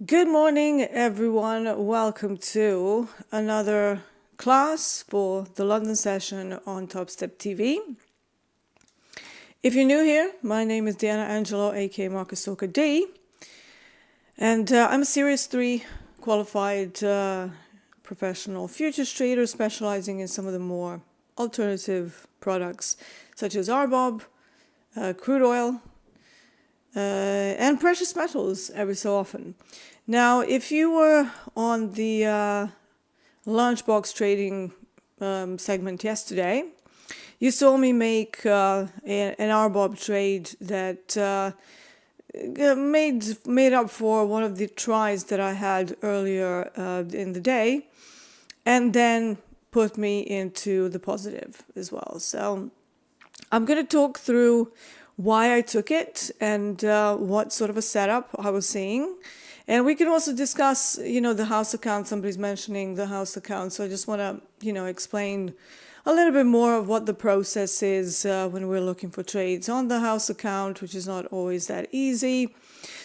Good morning, everyone. Welcome to another class for the London session on TopstepTV. If you're new here, my name is Deeyana Angelo, aka Market Stalker Dee, and I'm a Series 3 qualified professional futures trader specializing in some of the more alternative products such as RBOB, crude oil, and precious metals every so often. Now, if you were on the lunchbox trading segment yesterday, you saw me make an RBOB trade that made up for one of the tries that I had earlier in the day, and then put me into the positive as well. So I'm going to talk through why I took it and what sort of a setup I was seeing. And we can also discuss, the house account. Somebody's mentioning the house account. So I just want to, explain a little bit more of what the process is when we're looking for trades on the house account, which is not always that easy.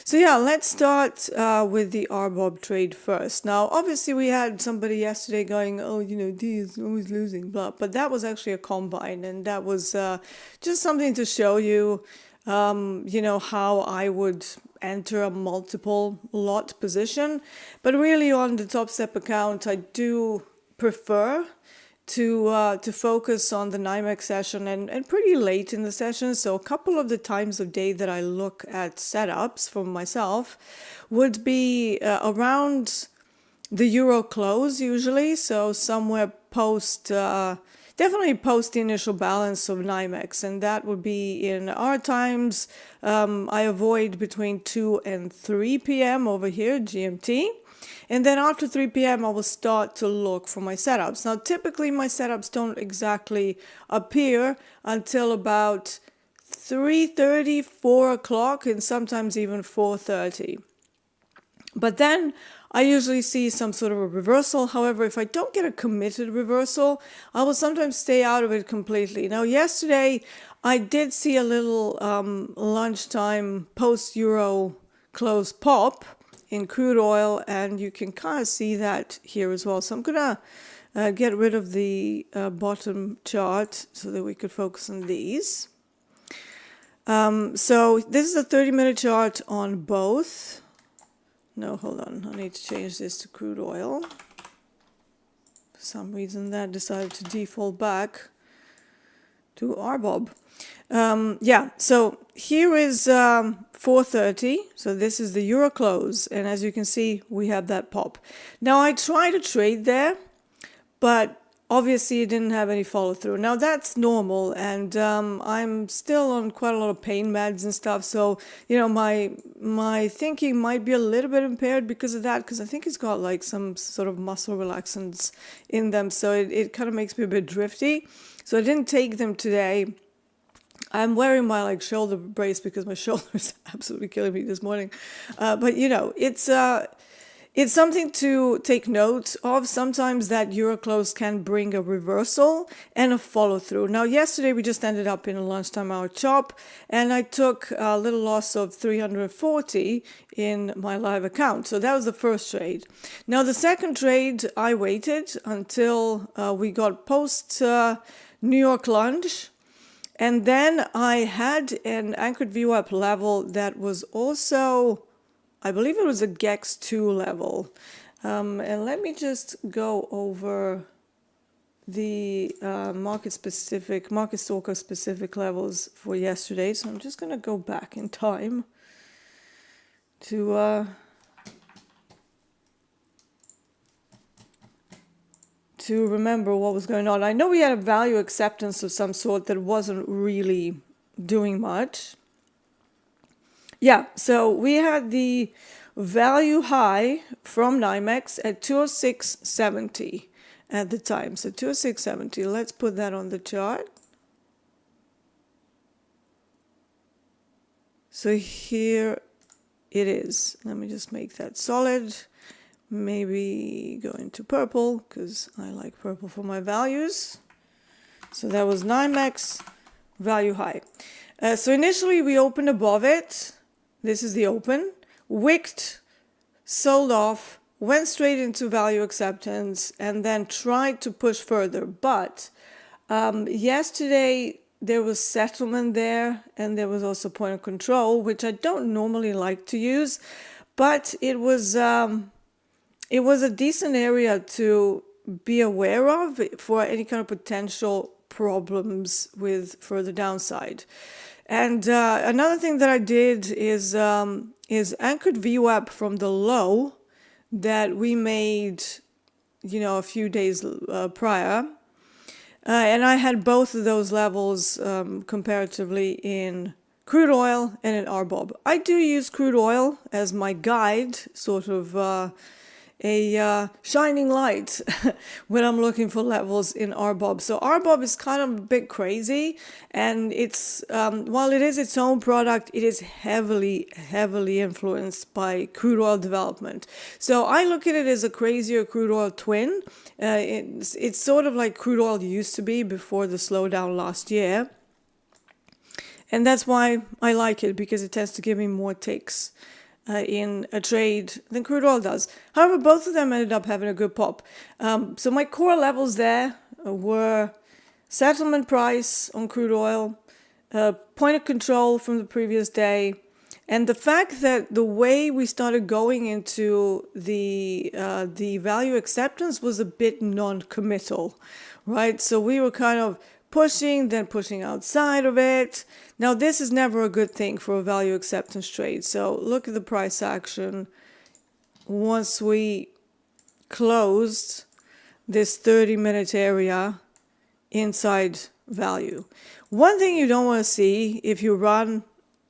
So yeah, let's start with the RBOB trade first. Now, obviously we had somebody yesterday going, oh, Dee is always losing, blah. But that was actually a combine, and that was just something to show you, how I would enter a multiple lot position. But really on the Topstep account, I do prefer to focus on the NYMEX session and pretty late in the session. So a couple of the times of day that I look at setups for myself would be around the euro close usually. So somewhere definitely post the initial balance of NYMEX, and that would be in our times. I avoid between 2 and 3 p.m. over here, GMT. And then after 3 p.m., I will start to look for my setups. Now, typically my setups don't exactly appear until about 3:30, 4 o'clock, and sometimes even 4:30. But then I usually see some sort of a reversal. However, if I don't get a committed reversal, I will sometimes stay out of it completely. Now, yesterday, I did see a little lunchtime post-euro close pop in crude oil, and you can kind of see that here as well. So I'm going to get rid of the bottom chart so that we could focus on these. So this is a 30-minute chart on both. No, hold on. I need to change this to crude oil. For some reason that decided to default back to RBOB. So here is 4:30. So this is the euro close. And as you can see, we have that pop. Now I tried to trade there, but obviously it didn't have any follow through. Now that's normal, and I'm still on quite a lot of pain meds and stuff. So, my thinking might be a little bit impaired because of that, because I think it's got like some sort of muscle relaxants in them. So it kind of makes me a bit drifty. So I didn't take them today. I'm wearing my shoulder brace because my shoulder is absolutely killing me this morning. But it's something to take note of. Sometimes that euro close can bring a reversal and a follow through. Now, yesterday we just ended up in a lunchtime hour chop, and I took a little loss of 340 in my live account. So that was the first trade. Now, the second trade, I waited until we got post New York lunch. And then I had an anchored VWAP level that was also, I believe it was a GEX2 level. And let me just go over the market stalker specific levels for yesterday. So I'm just going to go back in time to remember what was going on. I know we had a value acceptance of some sort that wasn't really doing much. Yeah, so we had the value high from NYMEX at 206.70 at the time. So 206.70, let's put that on the chart. So here it is. Let me just make that solid. Maybe go into purple because I like purple for my values. So that was NYMEX value high. So initially we opened above it. This is the open. Wicked sold off, went straight into value acceptance, and then tried to push further. But yesterday there was settlement there, and there was also point of control, which I don't normally like to use, but it was a decent area to be aware of for any kind of potential problems with further downside. And another thing that I did is anchored VWAP from the low that we made, a few days prior. And I had both of those levels comparatively in crude oil and in RBOB. I do use crude oil as my guide, sort of a shining light when I'm looking for levels in RBOB. So RBOB is kind of a bit crazy, and it's while it is its own product, it is heavily influenced by crude oil development. So I look at it as a crazier crude oil twin. It's sort of like crude oil used to be before the slowdown last year. And that's why I like it, because it tends to give me more ticks in a trade than crude oil does. However, both of them ended up having a good pop. So my core levels there were settlement price on crude oil, point of control from the previous day, and the fact that the way we started going into the value acceptance was a bit non-committal, right? So we were kind of pushing, then pushing outside of it. Now, this is never a good thing for a value acceptance trade. So look at the price action once we closed this 30-minute area inside value. One thing you don't want to see if you run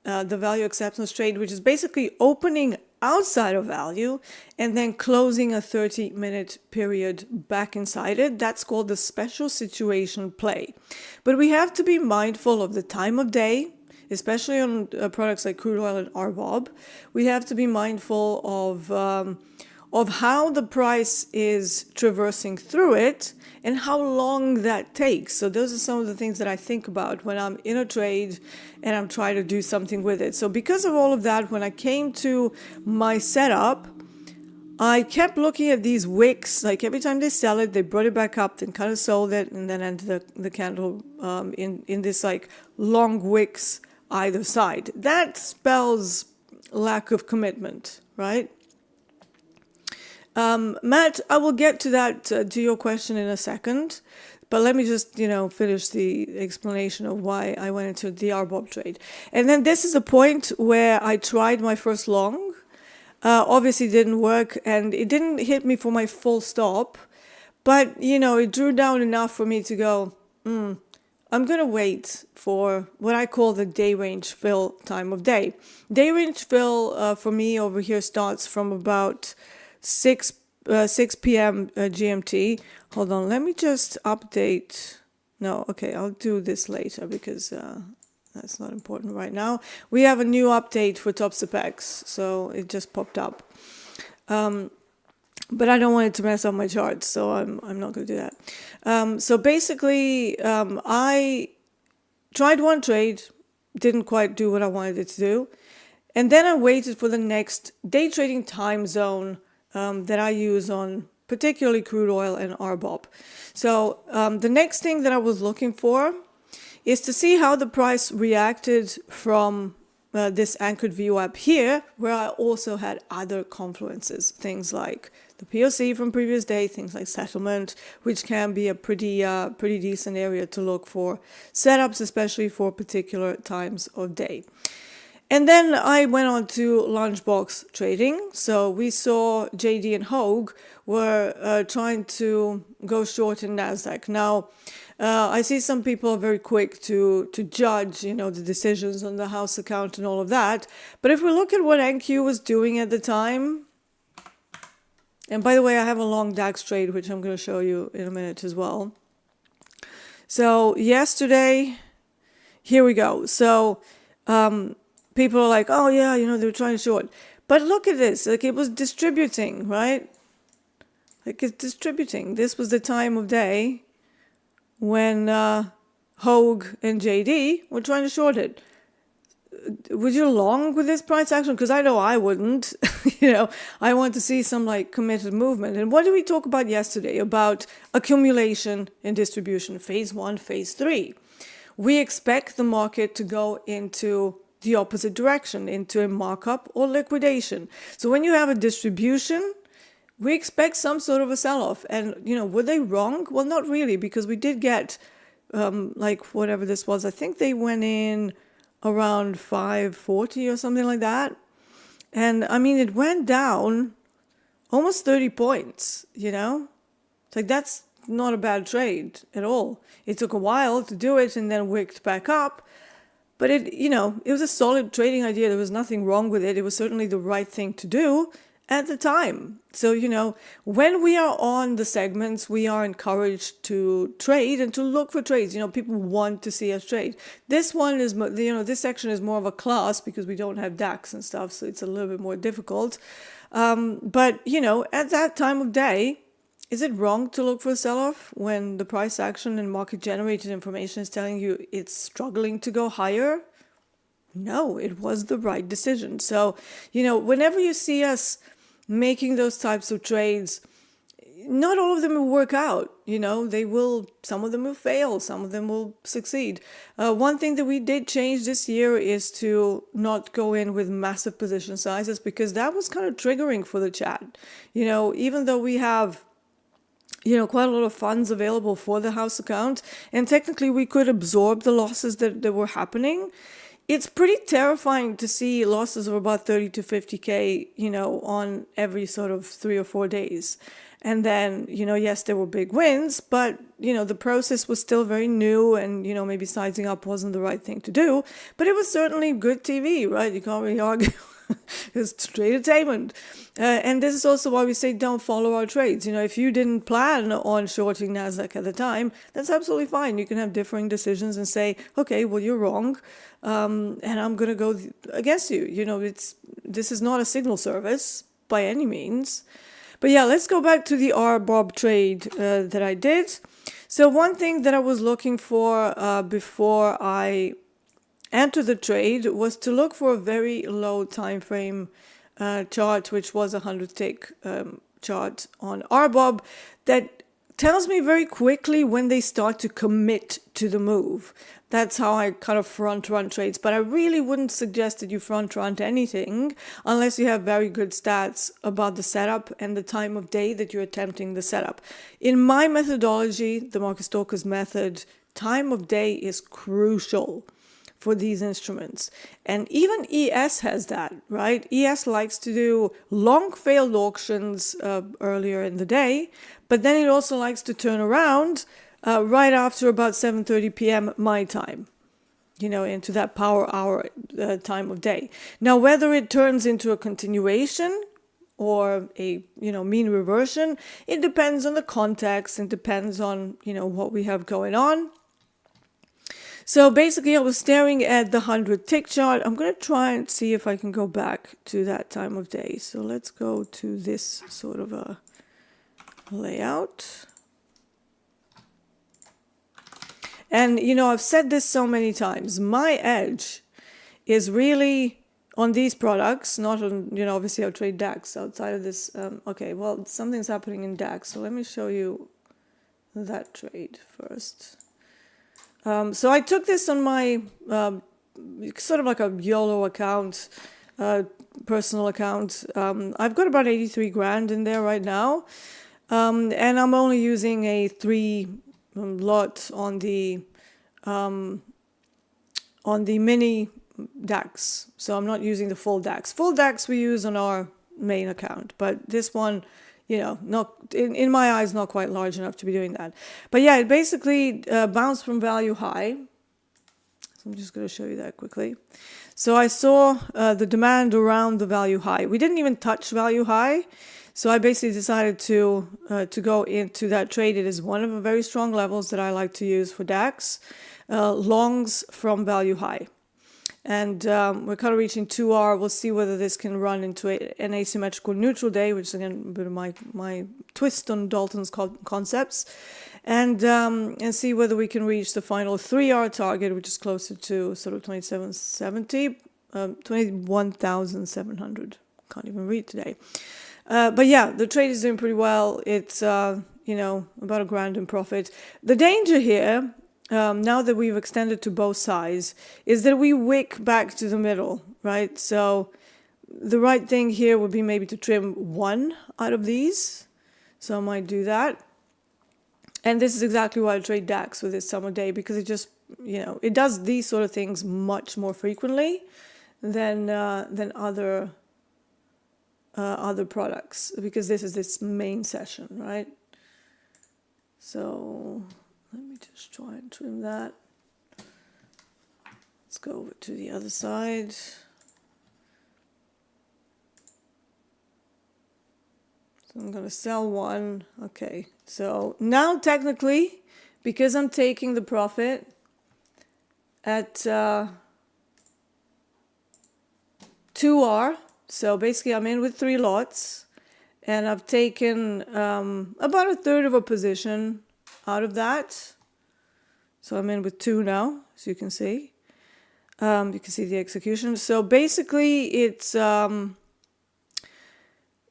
the value acceptance trade, which is basically opening outside of value and then closing a 30-minute period back inside it. That's called the special situation play. But we have to be mindful of the time of day, especially on products like crude oil and RBOB. We have to be mindful of how the price is traversing through it and how long that takes. So those are some of the things that I think about when I'm in a trade and I'm trying to do something with it. So because of all of that, when I came to my setup, I kept looking at these wicks. Like every time they sell it, they brought it back up, then kind of sold it, and then ended the candle in this like long wicks either side. That spells lack of commitment, right? Matt, I will get to that, to your question in a second, but let me just, finish the explanation of why I went into the RBOB trade. And then this is a point where I tried my first long, obviously didn't work, and it didn't hit me for my full stop, but, it drew down enough for me to go, I'm going to wait for what I call the day range fill time of day. Day range fill for me over here starts from about 6 p.m. GMT. Hold on, let me just update. No, okay, I'll do this later because that's not important right now. We have a new update for Topstep, so it just popped up. But I don't want it to mess up my charts, so I'm not going to do that. So basically, I tried one trade, didn't quite do what I wanted it to do, and then I waited for the next day trading time zone that I use on particularly crude oil and RBOB. So the next thing that I was looking for is to see how the price reacted from this anchored VWAP here, where I also had other confluences, things like the POC from previous day, things like settlement, which can be a pretty decent area to look for setups, especially for particular times of day. And then I went on to lunchbox trading. So we saw JD and Hogue were trying to go short in NASDAQ. Now, I see some people are very quick to judge, the decisions on the house account and all of that. But if we look at what NQ was doing at the time, and by the way, I have a long DAX trade, which I'm going to show you in a minute as well. So yesterday, here we go. So, people are like, oh yeah, they were trying to short. But look at this, like it was distributing, right? Like it's distributing. This was the time of day when Hogue and JD were trying to short it. would you long with this price action? Because I know I wouldn't. I want to see some like committed movement. And what did we talk about yesterday? About accumulation and distribution, phase 1, phase 3. We expect the market to go into the opposite direction, into a markup or liquidation. So when you have a distribution, we expect some sort of a sell-off. And, were they wrong? Well, not really, because we did get, like whatever this was, I think they went in around 540 or something like that. And I mean, it went down almost 30 points, It's like, that's not a bad trade at all. It took a while to do it and then wicked back up. But it was a solid trading idea. There was nothing wrong with it. It was certainly the right thing to do at the time. So, when we are on the segments, we are encouraged to trade and to look for trades. People want to see us trade. This one is, this section is more of a class because we don't have DAX and stuff. So it's a little bit more difficult. But, at that time of day, is it wrong to look for a sell-off when the price action and market-generated information is telling you it's struggling to go higher? No, it was the right decision. So, whenever you see us making those types of trades, not all of them will work out. Some of them will fail, some of them will succeed. One thing that we did change this year is to not go in with massive position sizes, because that was kind of triggering for the chat. Even though we have quite a lot of funds available for the house account, and technically we could absorb the losses that were happening. It's pretty terrifying to see losses of about 30 to 50K, on every sort of 3 or 4 days. And then, yes, there were big wins, but, the process was still very new and, maybe sizing up wasn't the right thing to do. But it was certainly good TV, right? You can't really argue. It's tradertainment. And this is also why we say don't follow our trades. If you didn't plan on shorting NASDAQ at the time, that's absolutely fine. You can have differing decisions and say, okay, well, you're wrong. And I'm going to go against you. This is not a signal service by any means. But yeah, let's go back to the RBOB trade that I did. So one thing that I was looking for before I entered the trade was to look for a very low time frame chart, which was a 100-tick chart on RBOB that tells me very quickly when they start to commit to the move. That's how I kind of front run trades. But I really wouldn't suggest that you front run anything unless you have very good stats about the setup and the time of day that you're attempting the setup. In my methodology, the Market Stalkers method, time of day is crucial for these instruments. And even ES has that, right? ES likes to do long failed auctions earlier in the day, but then it also likes to turn around right after about 7:30 p.m. my time, into that power hour time of day. Now, whether it turns into a continuation or a, mean reversion, it depends on the context and depends on, what we have going on. So basically, I was staring at the 100-tick chart. I'm going to try and see if I can go back to that time of day. So let's go to this sort of a layout. And, I've said this so many times. My edge is really on these products, not on, obviously I trade DAX outside of this. Okay, well, something's happening in DAX. So let me show you that trade first. So I took this on my sort of like a YOLO account, personal account. I've got about 83 grand in there right now. And I'm only using a 3 lot on the mini DAX. So I'm not using the full DAX. Full DAX we use on our main account, but this one, not in my eyes, not quite large enough to be doing that. But yeah, it basically bounced from value high. So I'm just going to show you that quickly. So I saw the demand around the value high. We didn't even touch value high. So I basically decided to go into that trade. It is one of the very strong levels that I like to use for DAX. Longs from value high. And we're kind of reaching 2R. We'll see whether this can run into an asymmetrical neutral day, which is again a bit of my twist on Dalton's concepts, and see whether we can reach the final 3R target, which is closer to sort of 2770. 21,700. Can't even read today. But yeah, the trade is doing pretty well. It's, about $1,000 in profit. The danger here, now that we've extended to both sides, is that we wick back to the middle, right? So the right thing here would be maybe to trim one out of these. So I might do that. And this is exactly why I trade DAX with this summer day, because it just, it does these sort of things much more frequently than other products, because this is this main session, right? So let me just try and trim that. Let's go over to the other side. So I'm going to sell one. Okay, so now technically, because I'm taking the profit at 2R, so basically I'm in with 3 lots, and I've taken about a third of a position out of that. So I'm in with 2 now, as you can see. You can see the execution. So basically it's... now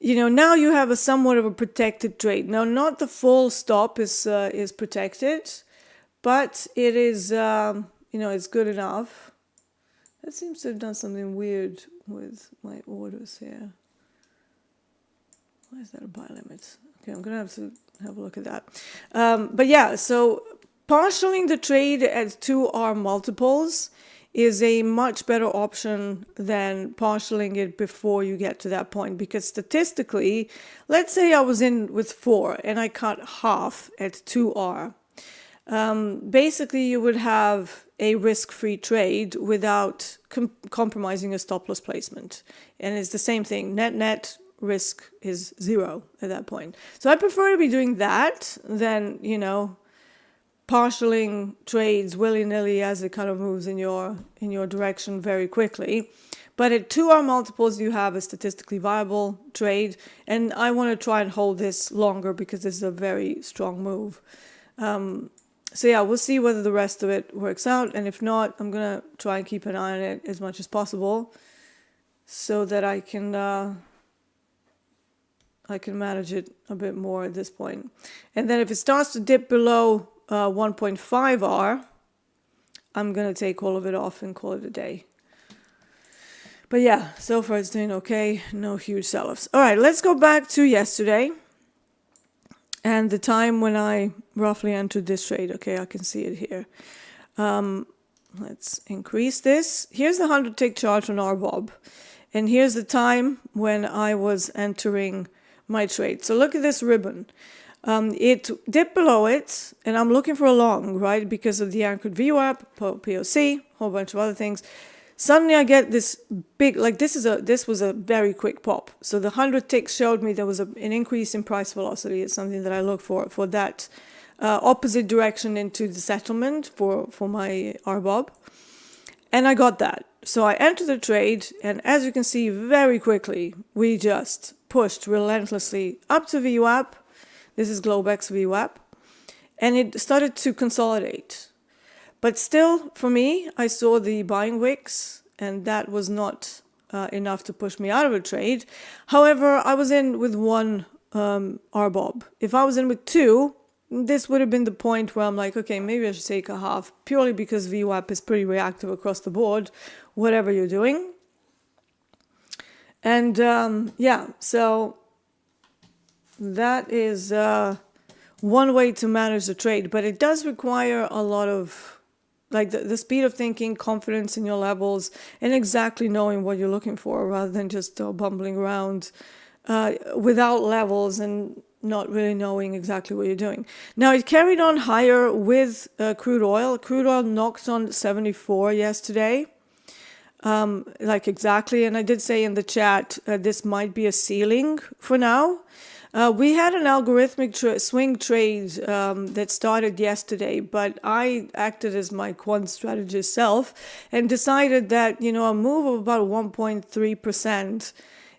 you have a somewhat of a protected trade. Now, not the full stop is protected, but it is, it's good enough. That seems to have done something weird with my orders here. Why is that a buy limit? Okay, I'm going to have a look at that. But yeah, so partialing the trade at 2R multiples is a much better option than partialing it before you get to that point, because statistically, let's say I was in with 4 and I cut half at 2R. Basically, you would have a risk-free trade without compromising your stop-loss placement. And it's the same thing. Net risk is 0 at that point. So I prefer to be doing that than, partialing trades willy-nilly as it kind of moves in your direction very quickly. But at 2R multiples, you have a statistically viable trade, and I want to try and hold this longer because this is a very strong move. So yeah, we'll see whether the rest of it works out, and if not, I'm gonna try and keep an eye on it as much as possible so that I can manage it a bit more at this point. And then if it starts to dip below 1.5R, I'm going to take all of it off and call it a day. But yeah, so far it's doing okay. No huge sell-offs. All right, let's go back to yesterday and the time when I roughly entered this trade. Okay, I can see it here. Let's increase this. Here's the 100-tick chart on RBOB. And here's the time when I was entering my trade. So look at this ribbon. It dipped below it, and I'm looking for a long, right? Because of the anchored VWAP, POC, whole bunch of other things. Suddenly I get this big, this was a very quick pop. So the 100 ticks showed me there was an increase in price velocity. It's something that I look for that opposite direction into the settlement for my RBOB. And I got that. So I entered the trade, and as you can see, very quickly, we just pushed relentlessly up to VWAP. This is Globex VWAP, and it started to consolidate. But still, for me, I saw the buying wicks, and that was not enough to push me out of a trade. However, I was in with 1 RBOB. If I was in with 2, this would have been the point where I'm like, okay, maybe I should take a half, purely because VWAP is pretty reactive across the board, whatever you're doing. And yeah, so that is one way to manage the trade, but it does require a lot of, the speed of thinking, confidence in your levels, and exactly knowing what you're looking for, rather than just bumbling around without levels and not really knowing exactly what you're doing. Now, it carried on higher with crude oil. Crude oil knocked on 74 yesterday. Exactly, and I did say in the chat, this might be a ceiling for now. We had an algorithmic swing trade that started yesterday, but I acted as my quant strategist self and decided that, a move of about 1.3%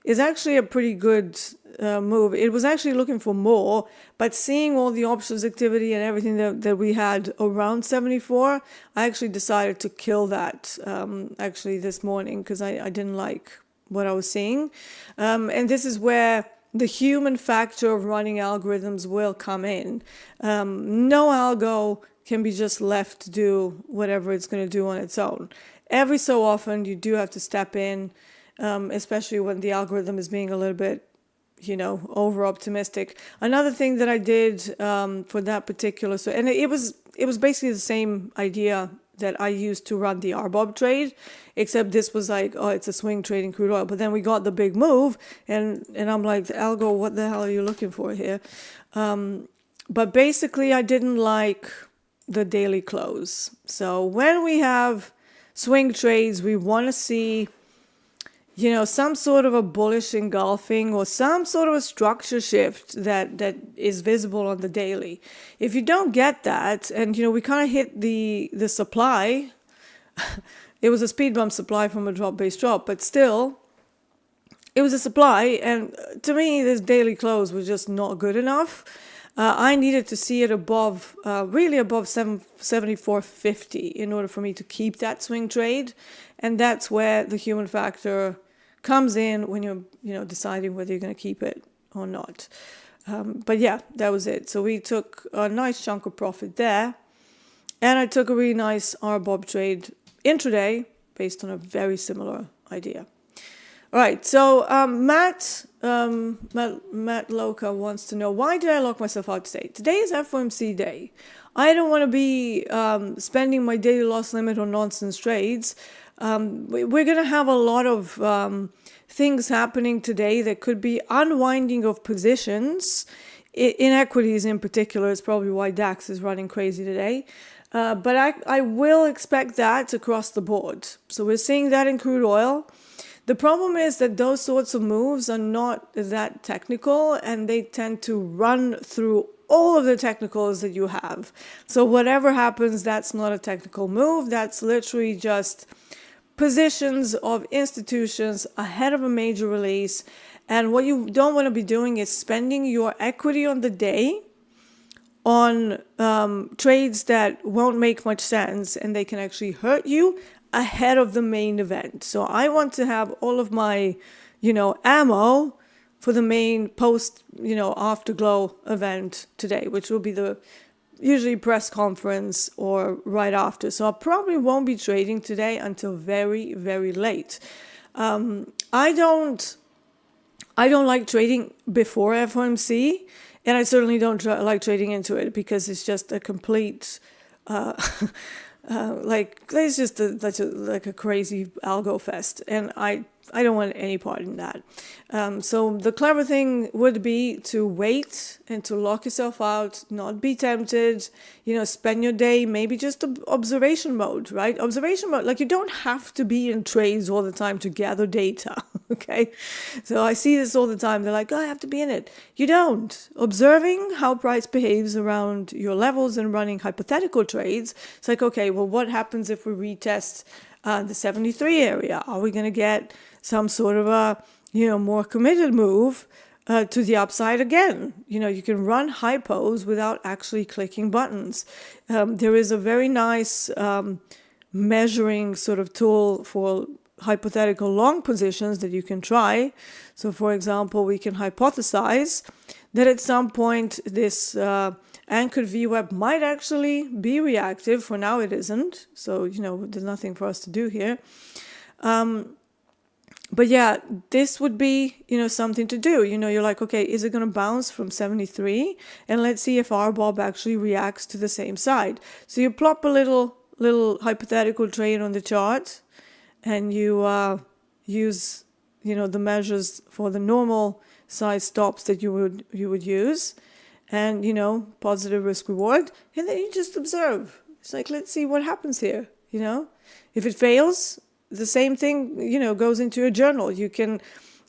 is actually a pretty good move, it was actually looking for more, but seeing all the options activity and everything that we had around 74, I actually decided to kill that actually this morning, because I didn't like what I was seeing. And this is where the human factor of running algorithms will come in. No algo can be just left to do whatever it's going to do on its own. Every so often, you do have to step in, especially when the algorithm is being a little bit, over optimistic. Another thing that I did for that particular, and it was basically the same idea that I used to run the RBOB trade, except this was like, oh, it's a swing trade in crude oil. But then we got the big move, and I'm like, algo, what the hell are you looking for here? But basically, I didn't like the daily close. So when we have swing trades, we want to see, some sort of a bullish engulfing or some sort of a structure shift that is visible on the daily. If you don't get that, and we kind of hit the supply, it was a speed bump supply from a drop-based drop, but still, it was a supply, and to me, this daily close was just not good enough. I needed to see it above, really above 74.50 in order for me to keep that swing trade. And that's where the human factor comes in when you're, deciding whether you're going to keep it or not. But yeah, that was it. So we took a nice chunk of profit there. And I took a really nice RBOB trade intraday based on a very similar idea. All right, so Matt Loca wants to know, why did I lock myself out today? Today is FOMC day. I don't want to be spending my daily loss limit on nonsense trades. We're going to have a lot of things happening today that could be unwinding of positions. In equities in particular is probably why DAX is running crazy today. But I will expect that across the board. So we're seeing that in crude oil. The problem is that those sorts of moves are not that technical, and they tend to run through all of the technicals that you have. So whatever happens, that's not a technical move. That's literally just positions of institutions ahead of a major release. And what you don't want to be doing is spending your equity on the day on trades that won't make much sense, and they can actually hurt you ahead of the main event. So I want to have all of my, ammo for the main post, afterglow event today, which will be the usually press conference or right after. So I probably won't be trading today until very, very late. I don't like trading before FOMC, and I certainly don't like trading into it, because it's just a complete it's just like a crazy algo fest, and I don't want any part in that. So the clever thing would be to wait and to lock yourself out, not be tempted, spend your day maybe just observation mode, right? Observation mode, like you don't have to be in trades all the time to gather data, okay? So I see this all the time. They're like, oh, I have to be in it. You don't. Observing how price behaves around your levels and running hypothetical trades, it's like, okay, well, what happens if we retest the 73 area? Are we going to get some sort of a, more committed move to the upside again? You can run hypos without actually clicking buttons. There is a very nice measuring sort of tool for hypothetical long positions that you can try. So, for example, we can hypothesize that at some point this anchored VWAP might actually be reactive. For now, it isn't. So, there's nothing for us to do here. But yeah, this would be, something to do. You're like, okay, is it going to bounce from 73? And let's see if RBOB actually reacts to the same side. So you plop a little hypothetical trade on the chart, and you use, the measures for the normal size stops that you would use, and, positive risk reward. And then you just observe. It's like, let's see what happens here, If it fails, the same thing, goes into your journal. You can,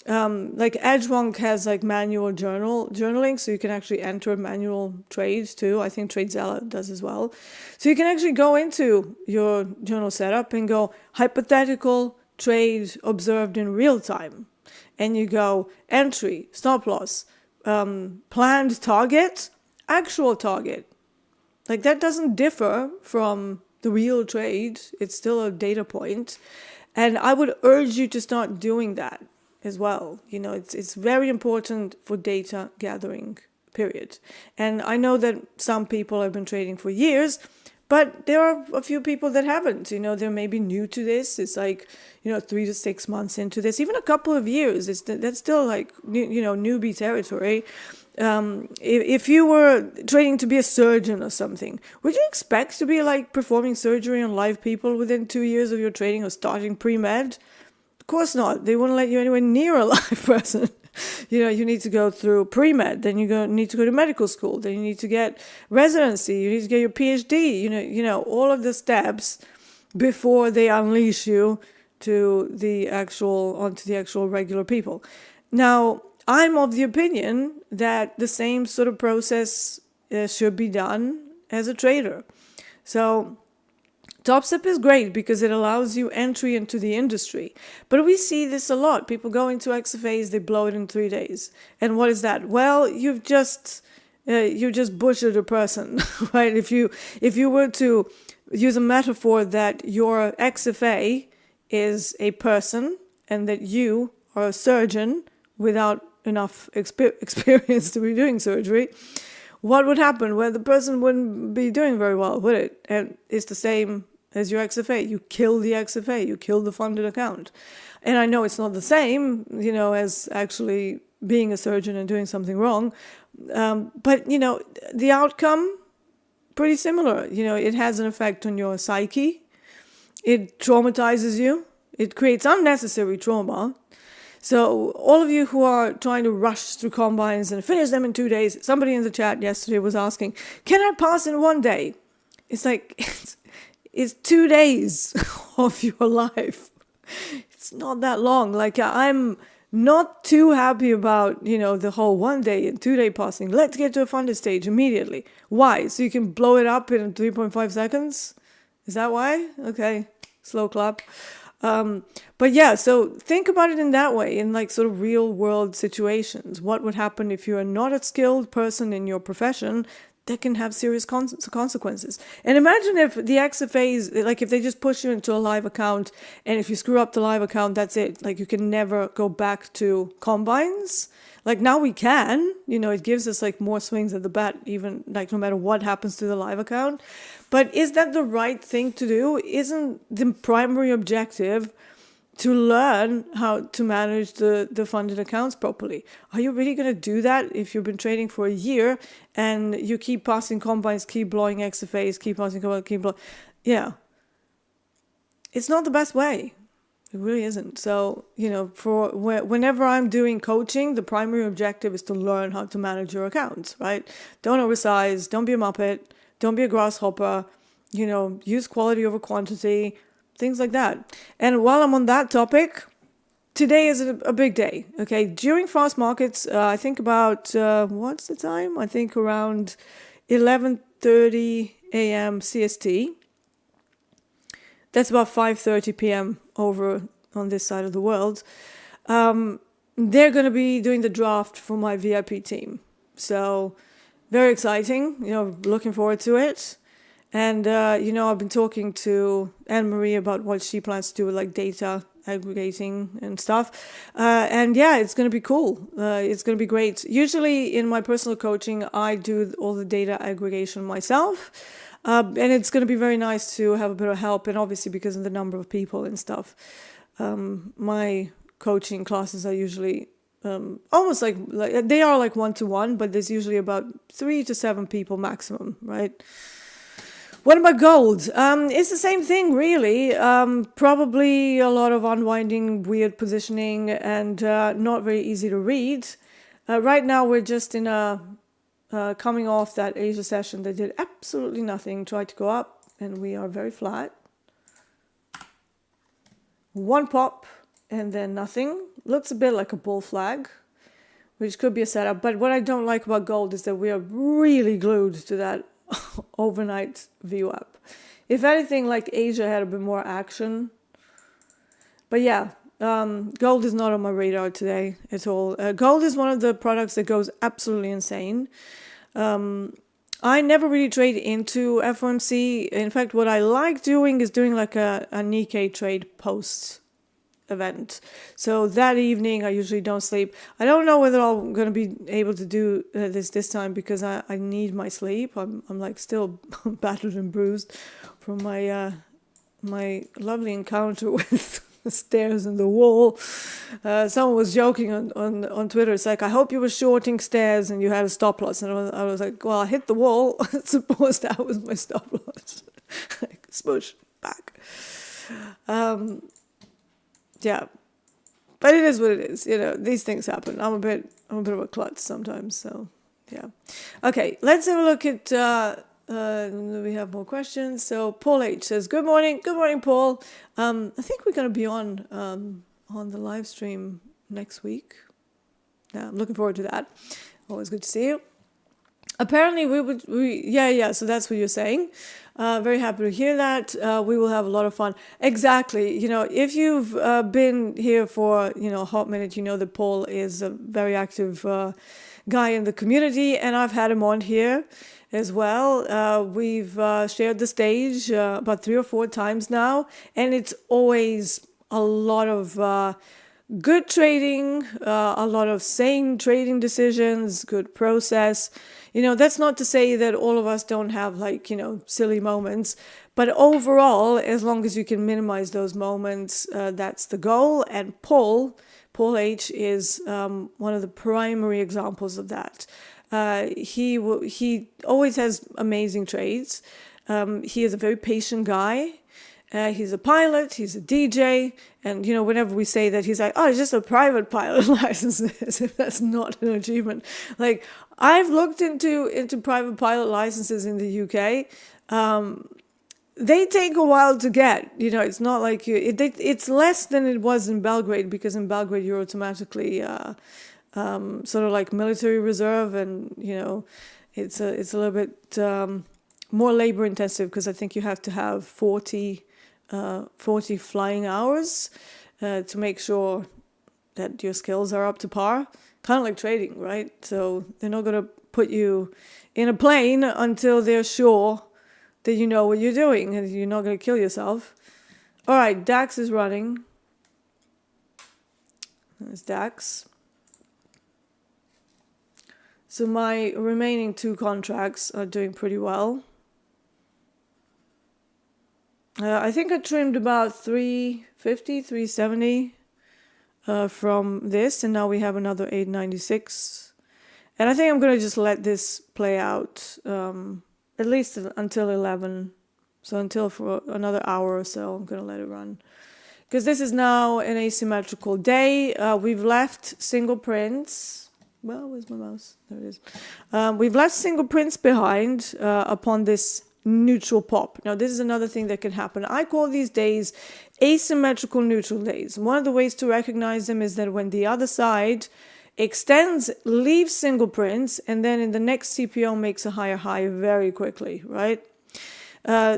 like Edgewonk has like manual journaling, so you can actually enter manual trades too. I think TradeZella does as well. So you can actually go into your journal setup and go hypothetical trade observed in real time. and you go entry, stop loss, planned target, actual target. Like that doesn't differ from the real trade. It's still a data point. And I would urge you to start doing that as well. It's very important for data gathering, period. And I know that some people have been trading for years, but there are a few people that haven't. They're maybe new to this. It's like, 3 to 6 months into this, even a couple of years. That's still like, newbie territory. If you were training to be a surgeon or something, would you expect to be like performing surgery on live people within 2 years of your training or starting pre-med? Of course not. They wouldn't let you anywhere near a live person. You need to go through pre-med, then need to go to medical school, then you need to get residency, you need to get your PhD, all of the steps before they unleash you onto the actual regular people. Now, I'm of the opinion that the same sort of process should be done as a trader. So Topstep is great because it allows you entry into the industry. But we see this a lot. People go into XFAs, they blow it in 3 days. And what is that? Well, you just butchered a person, right? If you were to use a metaphor that your XFA is a person and that you are a surgeon without enough experience to be doing surgery, what would happen? Well, the person wouldn't be doing very well, would it? And it's the same as your XFA. You kill the XFA, you kill the funded account. And I know it's not the same, as actually being a surgeon and doing something wrong. But, the outcome, pretty similar. It has an effect on your psyche. It traumatizes you. It creates unnecessary trauma. So all of you who are trying to rush through combines and finish them in 2 days, somebody in the chat yesterday was asking, can I pass in 1 day? It's like, it's 2 days of your life. It's not that long. Like, I'm not too happy about, the whole 1 day and 2 day passing. Let's get to a funded stage immediately. Why? So you can blow it up in 3.5 seconds? Is that why? Okay, slow clap. But yeah, so think about it in that way, in like sort of real world situations. What would happen if you're not a skilled person in your profession? That can have serious consequences. And imagine if the XFAs, like if they just push you into a live account, and if you screw up the live account, that's it. Like you can never go back to combines. Like now we can, it gives us like more swings at the bat, even like no matter what happens to the live account. But is that the right thing to do? Isn't the primary objective to learn how to manage the funded accounts properly? Are you really going to do that if you've been trading for a year and you keep passing combines, keep blowing XFAs, keep passing combines, keep blowing? Yeah. It's not the best way. It really isn't. So, whenever I'm doing coaching, the primary objective is to learn how to manage your accounts, right? Don't oversize, don't be a muppet, don't be a grasshopper, use quality over quantity, things like that. And while I'm on that topic, today is a big day, okay? During fast markets, I think about, what's the time? I think around 11:30 a.m. CST. That's about 5:30 p.m. over on this side of the world. They're going to be doing the draft for my VIP team. So very exciting, looking forward to it. And, I've been talking to Anne-Marie about what she plans to do with like data aggregating and stuff. And yeah, it's going to be cool. It's going to be great. Usually in my personal coaching, I do all the data aggregation myself. And it's going to be very nice to have a bit of help. And obviously because of the number of people and stuff, my coaching classes are usually almost like they are like 1-to-1, but there's usually about 3 to 7 people maximum, right? What about gold? It's the same thing, really. Probably a lot of unwinding, weird positioning, and not very easy to read. Right now, we're just in coming off that Asia session that did absolutely nothing, tried to go up, and we are very flat. One pop, and then nothing. Looks a bit like a bull flag, which could be a setup. But what I don't like about gold is that we are really glued to that overnight VWAP. If anything, like Asia had a bit more action. But yeah, Gold is not on my radar today at all. Gold is one of the products that goes absolutely insane. I never really trade into FOMC. In fact, what I like doing is doing like a Nikkei trade post event. So that evening, I usually don't sleep. I don't know whether I'm going to be able to do this time because I need my sleep. I'm like still battered and bruised from my my lovely encounter with the stairs and the wall. Someone was joking on Twitter. It's like, I hope you were shorting stairs and you had a stop loss. And I was like, well, I hit the wall. Suppose that was my stop loss. Like, smoosh, back. Yeah, but it is what it is. You know, these things happen. I'm a bit of a klutz sometimes. So, yeah. Okay, let's have a look at. We have more questions. So Paul H says, "Good morning, Paul. I think we're going to be on the live stream next week. Yeah, I'm looking forward to that. Always good to see you. Apparently, yeah. So that's what you're saying. Very happy to hear that. We will have a lot of fun. Exactly. You know, if you've been here for a hot minute, you know that Paul is a very active guy in the community, and I've had him on here as well. We've shared the stage about 3 or 4 times now, and it's always a lot of good trading, a lot of sane trading decisions, good process. You know, that's not to say that all of us don't have silly moments, but overall, as long as you can minimize those moments, that's the goal. And Paul H is one of the primary examples of that. He always has amazing trades. He is a very patient guy. He's a pilot, he's a DJ, and whenever we say that, he's like, oh, it's just a private pilot license, as if that's not an achievement. Like, I've looked into private pilot licenses in the UK. They take a while to get. It's not like it's less than it was in Belgrade, because in Belgrade you're automatically sort of like military reserve, and it's a little bit more labor intensive, because I think you have to have 40 flying hours to make sure that your skills are up to par. Kind of like trading, right? So they're not going to put you in a plane until they're sure that you know what you're doing and you're not going to kill yourself. All right, DAX is running. There's DAX. So my remaining 2 contracts are doing pretty well. I think I trimmed about 350, 370 from this, and now we have another 896. And I think I'm going to just let this play out at least until 11. So until for another hour or so, I'm going to let it run. Because this is now an asymmetrical day. We've left single prints. Well, where's my mouse? There it is. We've left single prints behind upon this neutral pop. Now, this is another thing that can happen. I call these days asymmetrical neutral days. One of the ways to recognize them is that when the other side extends, leaves single prints, and then in the next CPO makes a higher high very quickly, right?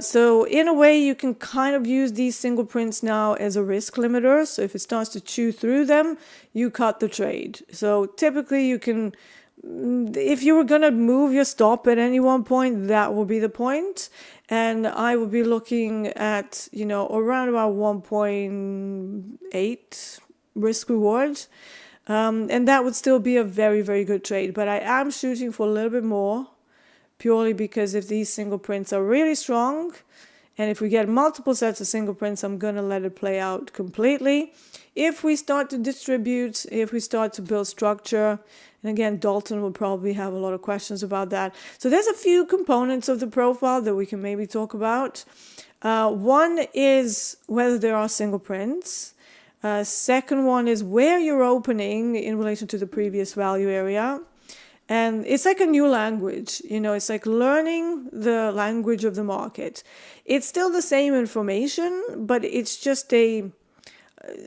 So in a way, you can kind of use these single prints now as a risk limiter. So if it starts to chew through them, you cut the trade. So typically you can, if you were going to move your stop at any one point, that will be the point. And I will be looking at, around about 1.8 risk reward. And that would still be a very, very good trade. But I am shooting for a little bit more, purely because if these single prints are really strong, and if we get multiple sets of single prints, I'm going to let it play out completely. If we start to distribute, if we start to build structure, and again, Dalton will probably have a lot of questions about that. So there's a few components of the profile that we can maybe talk about. One is whether there are single prints. Second one is where you're opening in relation to the previous value area. And it's like a new language, it's like learning the language of the market. It's still the same information, but it's just I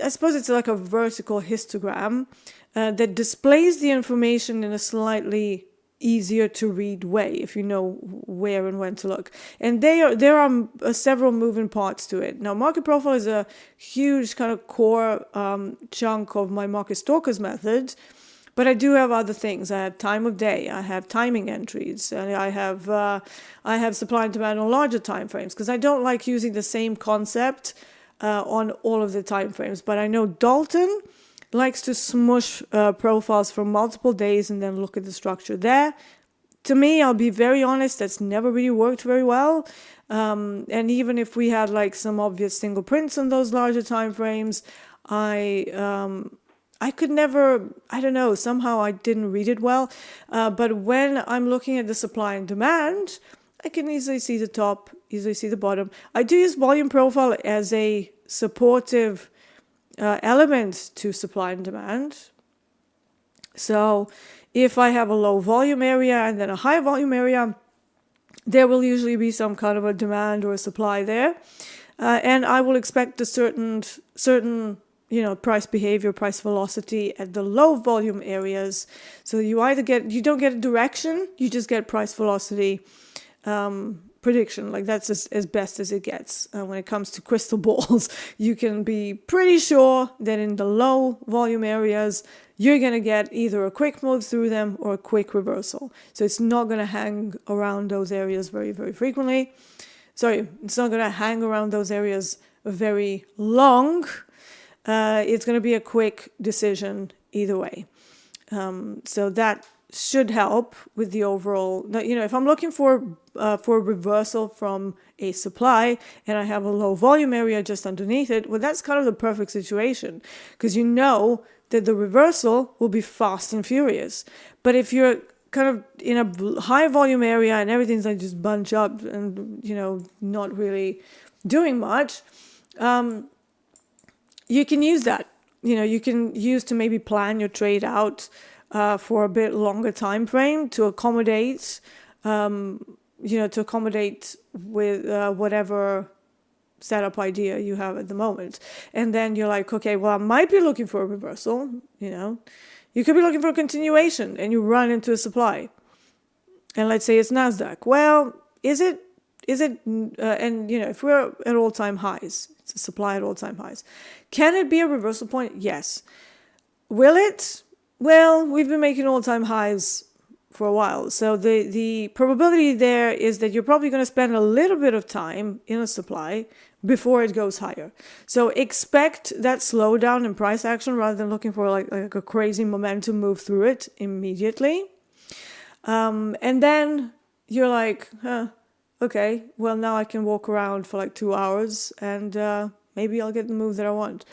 suppose it's like a vertical histogram that displays the information in a slightly easier to read way if you know where and when to look. And there are several moving parts to it. Now, market profile is a huge kind of core chunk of my market stalkers method, but I do have other things. I have time of day, I have timing entries, and I have supply and demand on larger time frames, because I don't like using the same concept on all of the time frames. But I know Dalton likes to smush profiles for multiple days and then look at the structure there. To me, I'll be very honest, that's never really worked very well. And even if we had like some obvious single prints on those larger time frames, I could never, I don't know, somehow I didn't read it well. But when I'm looking at the supply and demand, I can easily see the top, easily see the bottom. I do use volume profile as a supportive element to supply and demand. So if I have a low volume area and then a high volume area, there will usually be some kind of a demand or a supply there. And I will expect a certain price behavior, price velocity at the low volume areas. So you don't get a direction, you just get price velocity prediction. Like that's as best as it gets. When it comes to crystal balls, you can be pretty sure that in the low volume areas, you're going to get either a quick move through them or a quick reversal. So it's not going to hang around those areas very, very frequently. Sorry, it's not going to hang around those areas very long. It's going to be a quick decision either way. So that should help with the overall, if I'm looking for a reversal from a supply and I have a low volume area just underneath it, well, that's kind of the perfect situation, because you know that the reversal will be fast and furious. But if you're kind of in a high volume area and everything's like just bunch up and, not really doing much, you can use that. You can use to maybe plan your trade out for a bit longer time frame to accommodate, with whatever setup idea you have at the moment. And then you're like, okay, well, I might be looking for a reversal. You could be looking for a continuation and you run into a supply. And let's say it's NASDAQ. Well, is it, if we're at all-time highs, it's a supply at all-time highs. Can it be a reversal point? Yes. Will it? Well, we've been making all-time highs for a while. So the probability there is that you're probably going to spend a little bit of time in a supply before it goes higher. So expect that slowdown in price action rather than looking for like a crazy momentum move through it immediately. And then you're like, okay, well, now I can walk around for like 2 hours and maybe I'll get the move that I want.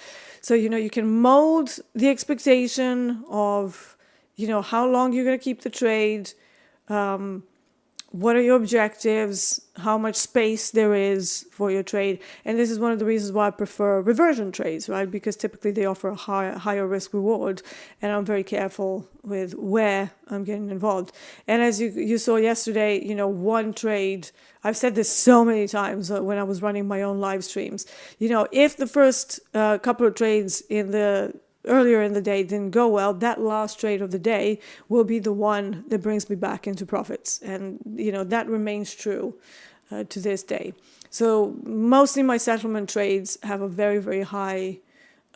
So, you can mold the expectation of, how long you're going to keep the trade, what are your objectives, how much space there is for your trade. And this is one of the reasons why I prefer reversion trades, right? Because typically they offer a higher risk reward, and I'm very careful with where I'm getting involved. And as you saw yesterday, one trade, I've said this so many times when I was running my own live streams, if the first couple of trades earlier in the day didn't go well, that last trade of the day will be the one that brings me back into profits. And, that remains true to this day. So mostly my settlement trades have a very, very high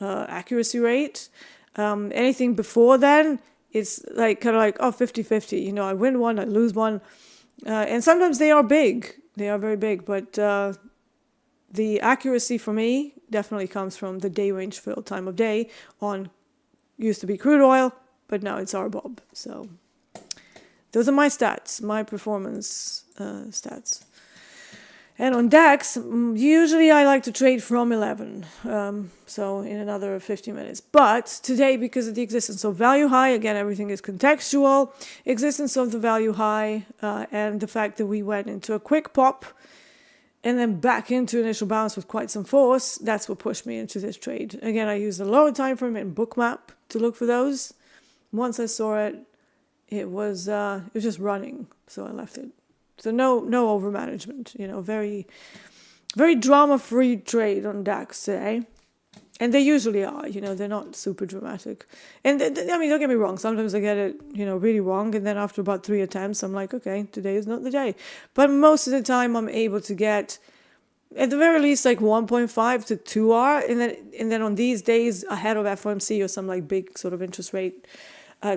accuracy rate. Anything before then, it's like kind of like, 50-50. I win one, I lose one. And sometimes they are big. They are very big. But the accuracy for me definitely comes from the day range fill time of day on used to be crude oil, but now it's RBOB. So those are my stats, my performance stats. And on DAX, usually I like to trade from 11, so in another 50 minutes. But today, because of the existence of value high, again, everything is contextual, existence of the value high, and the fact that we went into a quick pop and then back into initial bounce with quite some force, that's what pushed me into this trade. Again, I used the lower time frame and bookmap to look for those. Once I saw it, it was just running, so I left it. So no over management, very, very drama-free trade on DAX today. And they usually are, they're not super dramatic. And I mean, don't get me wrong. Sometimes I get it, really wrong. And then after about 3 attempts, I'm like, okay, today is not the day. But most of the time I'm able to get, at the very least, like 1.5 to 2 hour. And then on these days ahead of FOMC or some like big sort of interest rate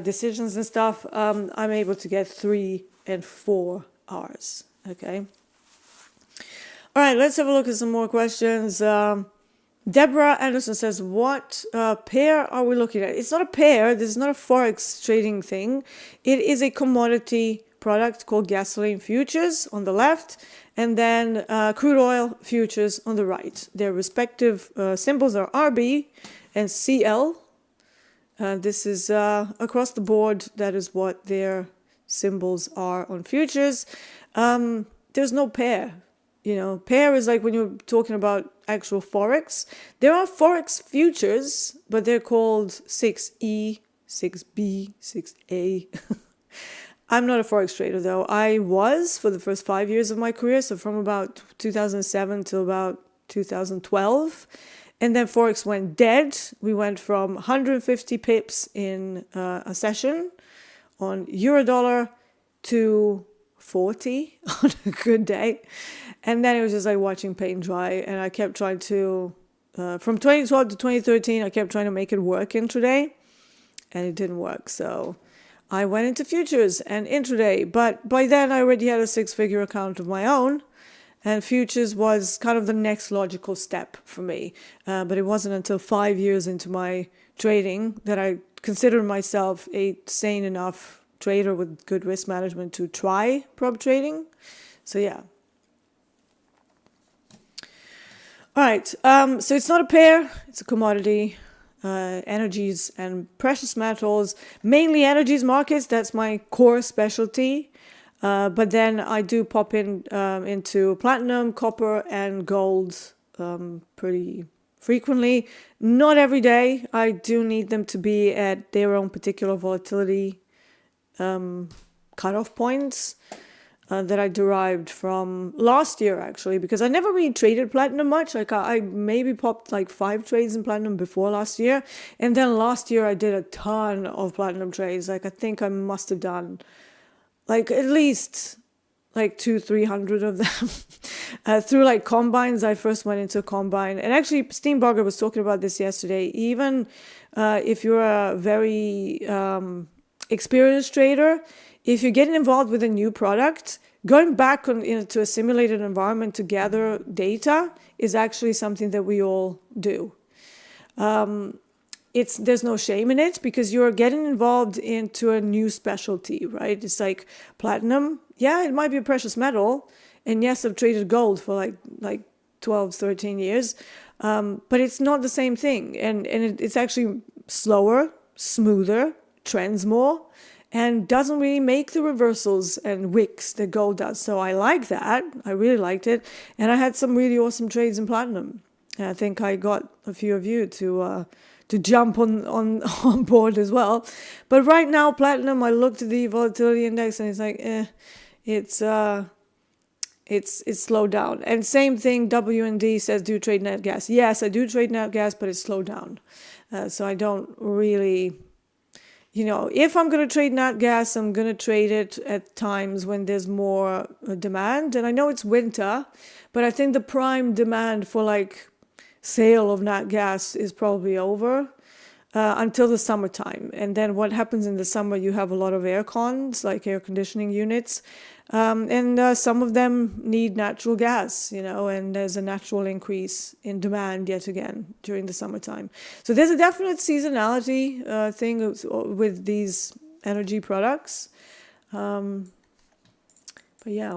decisions and stuff, I'm able to get 3 and 4 hours. Okay. All right, let's have a look at some more questions. Deborah Anderson says, what pair are we looking at? It's not a pair. This is not a Forex trading thing. It is a commodity product called gasoline futures on the left, and then crude oil futures on the right. Their respective symbols are RB and CL. This is across the board. That is what their symbols are on futures. There's no pair. Pair is like when you're talking about actual Forex. There are Forex futures, but they're called 6E, 6B, 6A. I'm not a Forex trader, though. I was for the first 5 years of my career, so from about 2007 till about 2012. And then Forex went dead. We went from 150 pips in a session on Eurodollar to 40 on a good day. And then it was just like watching paint dry. And I kept trying to, from 2012 to 2013, I kept trying to make it work intraday. And it didn't work. So I went into futures and intraday. But by then I already had a 6-figure account of my own. And futures was kind of the next logical step for me. But it wasn't until 5 years into my trading that I considered myself a sane enough trader with good risk management to try prop trading. So yeah. All right. So it's not a pair. It's a commodity. Energies and precious metals, mainly energies markets. That's my core specialty. But then I do pop into platinum, copper, and gold pretty frequently. Not every day. I do need them to be at their own particular volatility cutoff points that I derived from last year, actually, because I never really traded platinum much. Like I maybe popped like 5 trades in platinum before last year. And then last year I did a ton of platinum trades. Like I think I must have done like at least like 200-300 of them through like combines. I first went into a combine, and actually Steenbarger was talking about this yesterday. Even if you're a very experienced trader, if you're getting involved with a new product, going back into a simulated environment to gather data is actually something that we all do. There's no shame in it because you're getting involved into a new specialty, right? It's like platinum. Yeah, it might be a precious metal. And yes, I've traded gold for like 12, 13 years. But it's not the same thing. And it's actually slower, smoother, trends more, and doesn't really make the reversals and wicks that gold does. So I like that. I really liked it. And I had some really awesome trades in platinum. And I think I got a few of you to jump on board as well. But right now, platinum, I looked at the volatility index and it's like, it's slowed down. And same thing, WND says, do you trade nat gas? Yes, I do trade nat gas, but it's slowed down. So I don't really, if I'm going to trade nat gas, I'm going to trade it at times when there's more demand. And I know it's winter, but I think the prime demand for like sale of nat gas is probably over until the summertime. And then what happens in the summer, you have a lot of air cons, like air conditioning units. And some of them need natural gas, and there's a natural increase in demand yet again during the summertime. So there's a definite seasonality thing with these energy products. But yeah,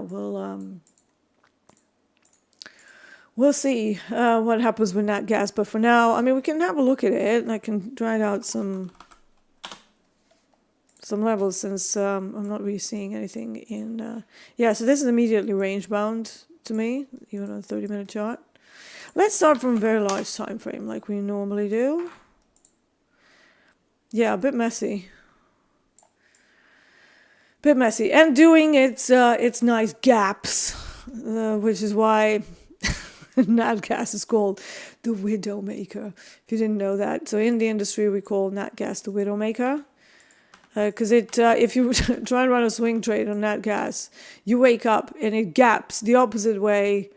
we'll see what happens with nat gas. But for now, I mean, we can have a look at it. I can drag out some levels since I'm not really seeing anything in... so this is immediately range bound to me, even on a 30-minute chart. Let's start from a very large time frame like we normally do. Yeah, a bit messy. And doing its nice gaps, which is why... Nat gas is called the widowmaker. If you didn't know that. So in the industry, we call nat gas the widowmaker. Because if you try and run a swing trade on nat gas, you wake up and it gaps the opposite way,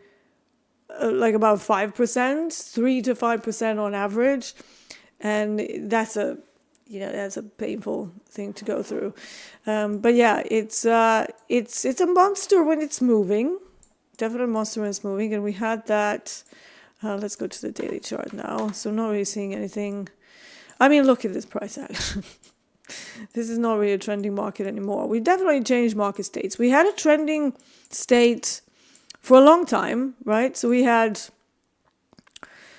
like about 5%, 3 to 5% on average. And that's a painful thing to go through. But yeah, it's a monster when it's moving. Definitely a monster when it's moving. And we had that. Let's go to the daily chart now. So not really seeing anything. I mean, look at this price action. This is not really a trending market anymore. We definitely changed market states. We had a trending state for a long time, right? So we had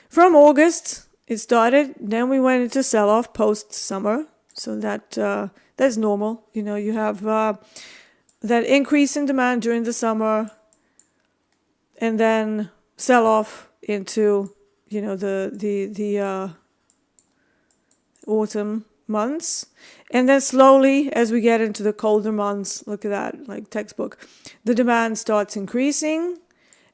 from August it started, then we went into sell-off post-summer. So that's normal. You have that increase in demand during the summer, and then sell-off into the autumn months. And then slowly, as we get into the colder months, look at that, like textbook, the demand starts increasing,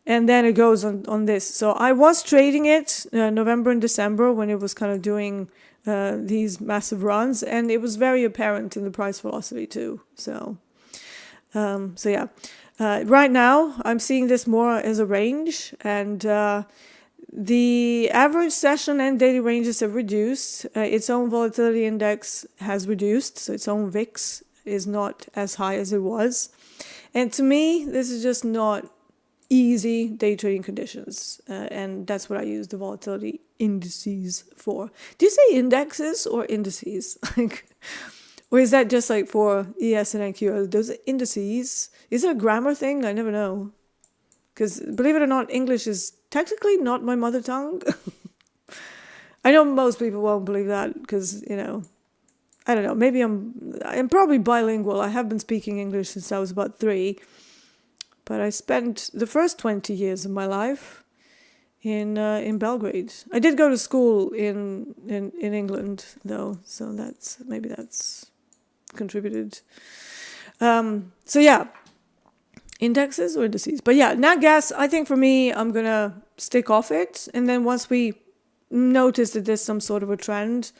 and then it goes on this. So I was trading it November and December when it was kind of doing these massive runs, and it was very apparent in the price velocity too. So yeah. Right now, I'm seeing this more as a range, and the average session and daily ranges have reduced. Its own volatility index has reduced, so its own VIX is not as high as it was. And to me, this is just not easy day trading conditions, and that's what I use the volatility indices for. Do you say indexes or indices? Or is that just like for ES and NQ? Those indices? Is it a grammar thing? I never know. Because believe it or not, English is technically not my mother tongue. I know most people won't believe that because, I don't know. Maybe I'm probably bilingual. I have been speaking English since I was about 3. But I spent the first 20 years of my life in Belgrade. I did go to school in England, though. So that's contributed. So yeah. Indexes or indices. But yeah, nat gas, I think for me, I'm going to stick off it. And then once we notice that there's some sort of a trend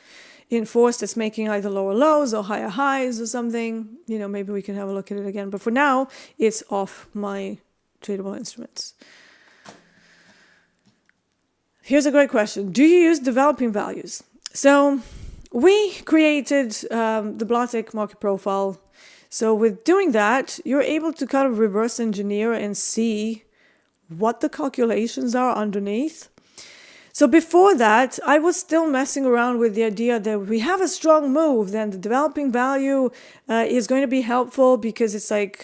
in force that's making either lower lows or higher highs or something, maybe we can have a look at it again. But for now, it's off my tradable instruments. Here's a great question. Do you use developing values? So we created the Blatek market profile. So with doing that, you're able to kind of reverse engineer and see what the calculations are underneath. So before that, I was still messing around with the idea that we have a strong move, then the developing value is going to be helpful because it's like,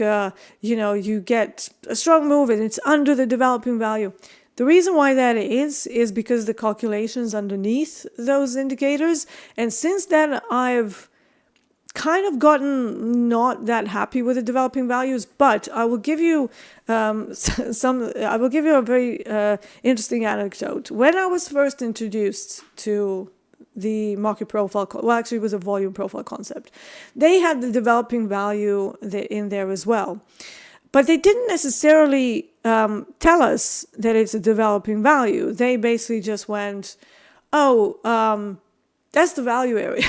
you get a strong move and it's under the developing value. The reason why that is because the calculations underneath those indicators. And since then, I've kind of gotten not that happy with the developing values, but I will give you I will give you a very interesting anecdote. When I was first introduced to the market profile, actually it was a volume profile concept, they had the developing value in there as well. But they didn't necessarily tell us that it's a developing value. They basically just went, that's the value area.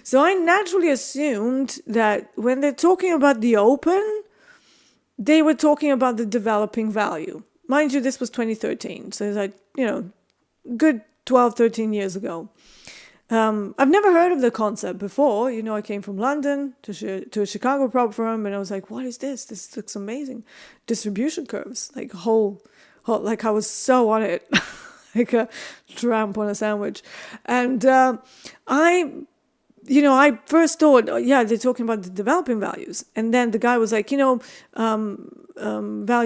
So I naturally assumed that when they're talking about the open, they were talking about the developing value. Mind you, this was 2013. So it's like, good 12, 13 years ago. I've never heard of the concept before. I came from London to a Chicago prop firm, and I was like, what is this? This looks amazing. Distribution curves, like like I was so on it, like a tramp on a sandwich. And I first thought, they're talking about the developing values. And then the guy was like, value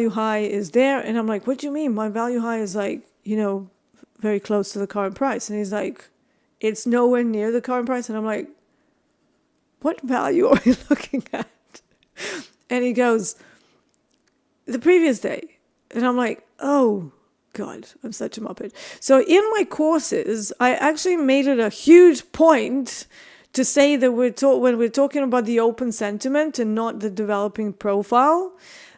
high is there. And I'm like, what do you mean? My value high is like, very close to the current price. And he's like, it's nowhere near the current price. And I'm like, what value are you looking at? And he goes, the previous day. And I'm like, oh, God, I'm such a muppet. So in my courses, I actually made it a huge point to say that when we're talking about the open sentiment and not the developing profile,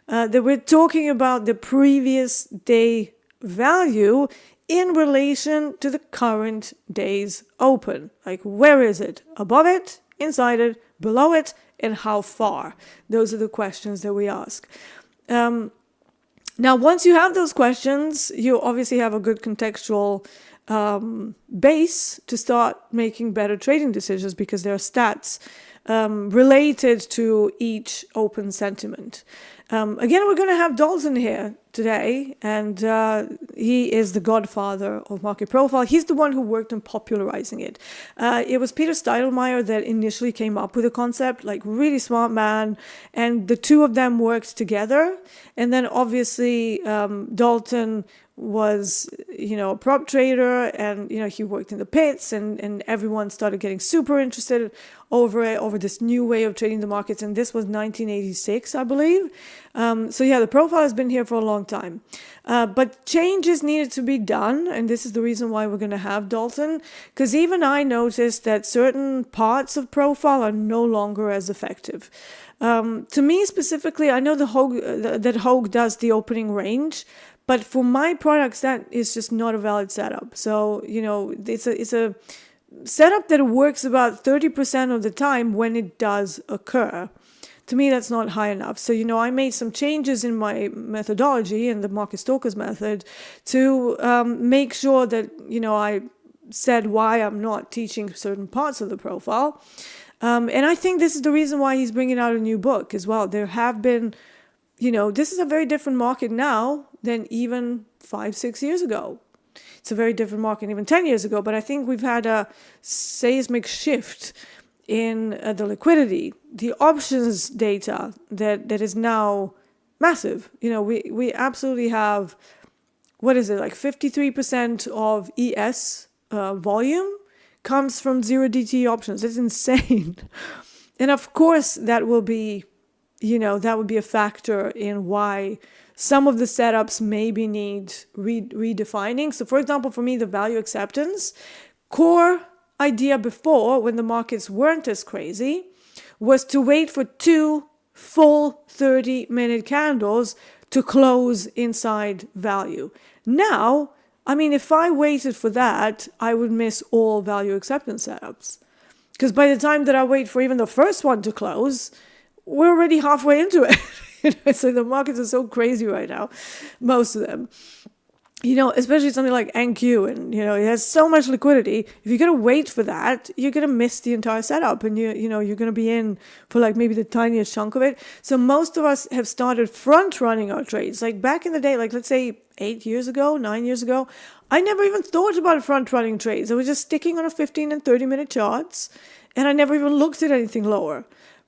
that we're talking about the previous day value in relation to the current day's open. Like, where is it? Above it, inside it, below it, and how far? Those are the questions that we ask. Now, once you have those questions, you obviously have a good contextual base to start making better trading decisions, because there are stats related to each open sentiment. Again, we're going to have Dalton here today, and he is the godfather of market profile. He's the one who worked on popularizing it. It was Peter Steidlmeier that initially came up with the concept, like really smart man, and the two of them worked together. And then obviously Dalton was, a prop trader, and, he worked in the pits, and everyone started getting super interested over this new way of trading the markets. And this was 1986, I believe. So yeah, the profile has been here for a long time. But changes needed to be done. And this is the reason why we're going to have Dalton, because even I noticed that certain parts of profile are no longer as effective. To me specifically, I know that Hogue does the opening range, but for my products, that is just not a valid setup. So, it's a setup that works about 30% of the time when it does occur. To me, that's not high enough. So, I made some changes in my methodology and the market stalkers method to make sure that, I said why I'm not teaching certain parts of the profile. And I think this is the reason why he's bringing out a new book as well. There have been, this is a very different market now than even 5-6 years ago. It's a very different market even 10 years ago, but I think we've had a seismic shift in the liquidity, the options data that is now massive. We absolutely have, what is it, like 53% of ES volume comes from 0DT options. It's insane. And of course, that will be, that would be a factor in why some of the setups maybe need redefining. So for example, for me, the value acceptance core idea before, when the markets weren't as crazy, was to wait for 2 full 30-minute candles to close inside value. Now, if I waited for that, I would miss all value acceptance setups. Because by the time that I wait for even the first one to close, we're already halfway into it. So the markets are so crazy right now, most of them. Especially something like NQ, and it has so much liquidity. If you're gonna wait for that, you're gonna miss the entire setup, and you're gonna be in for like maybe the tiniest chunk of it. So most of us have started front running our trades. Like back in the day, like let's say 9 years ago, I never even thought about front running trades. I was just sticking on a 15 and 30-minute charts, and I never even looked at anything lower.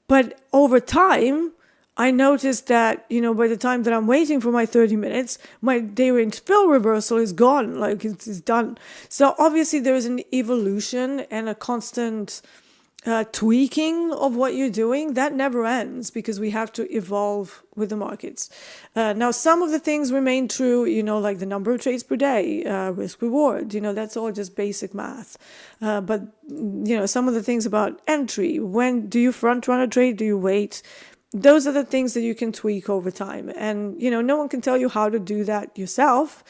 But over time, I noticed that, by the time that I'm waiting for my 30 minutes, my day range fill reversal is gone, like it's done. So obviously there is an evolution and a constant tweaking of what you're doing. That never ends, because we have to evolve with the markets. Now, some of the things remain true, like the number of trades per day, risk reward, that's all just basic math. But, some of the things about entry, when do you front run a trade? Do you wait? Those are the things that you can tweak over time. And, no one can tell you how to do that yourself.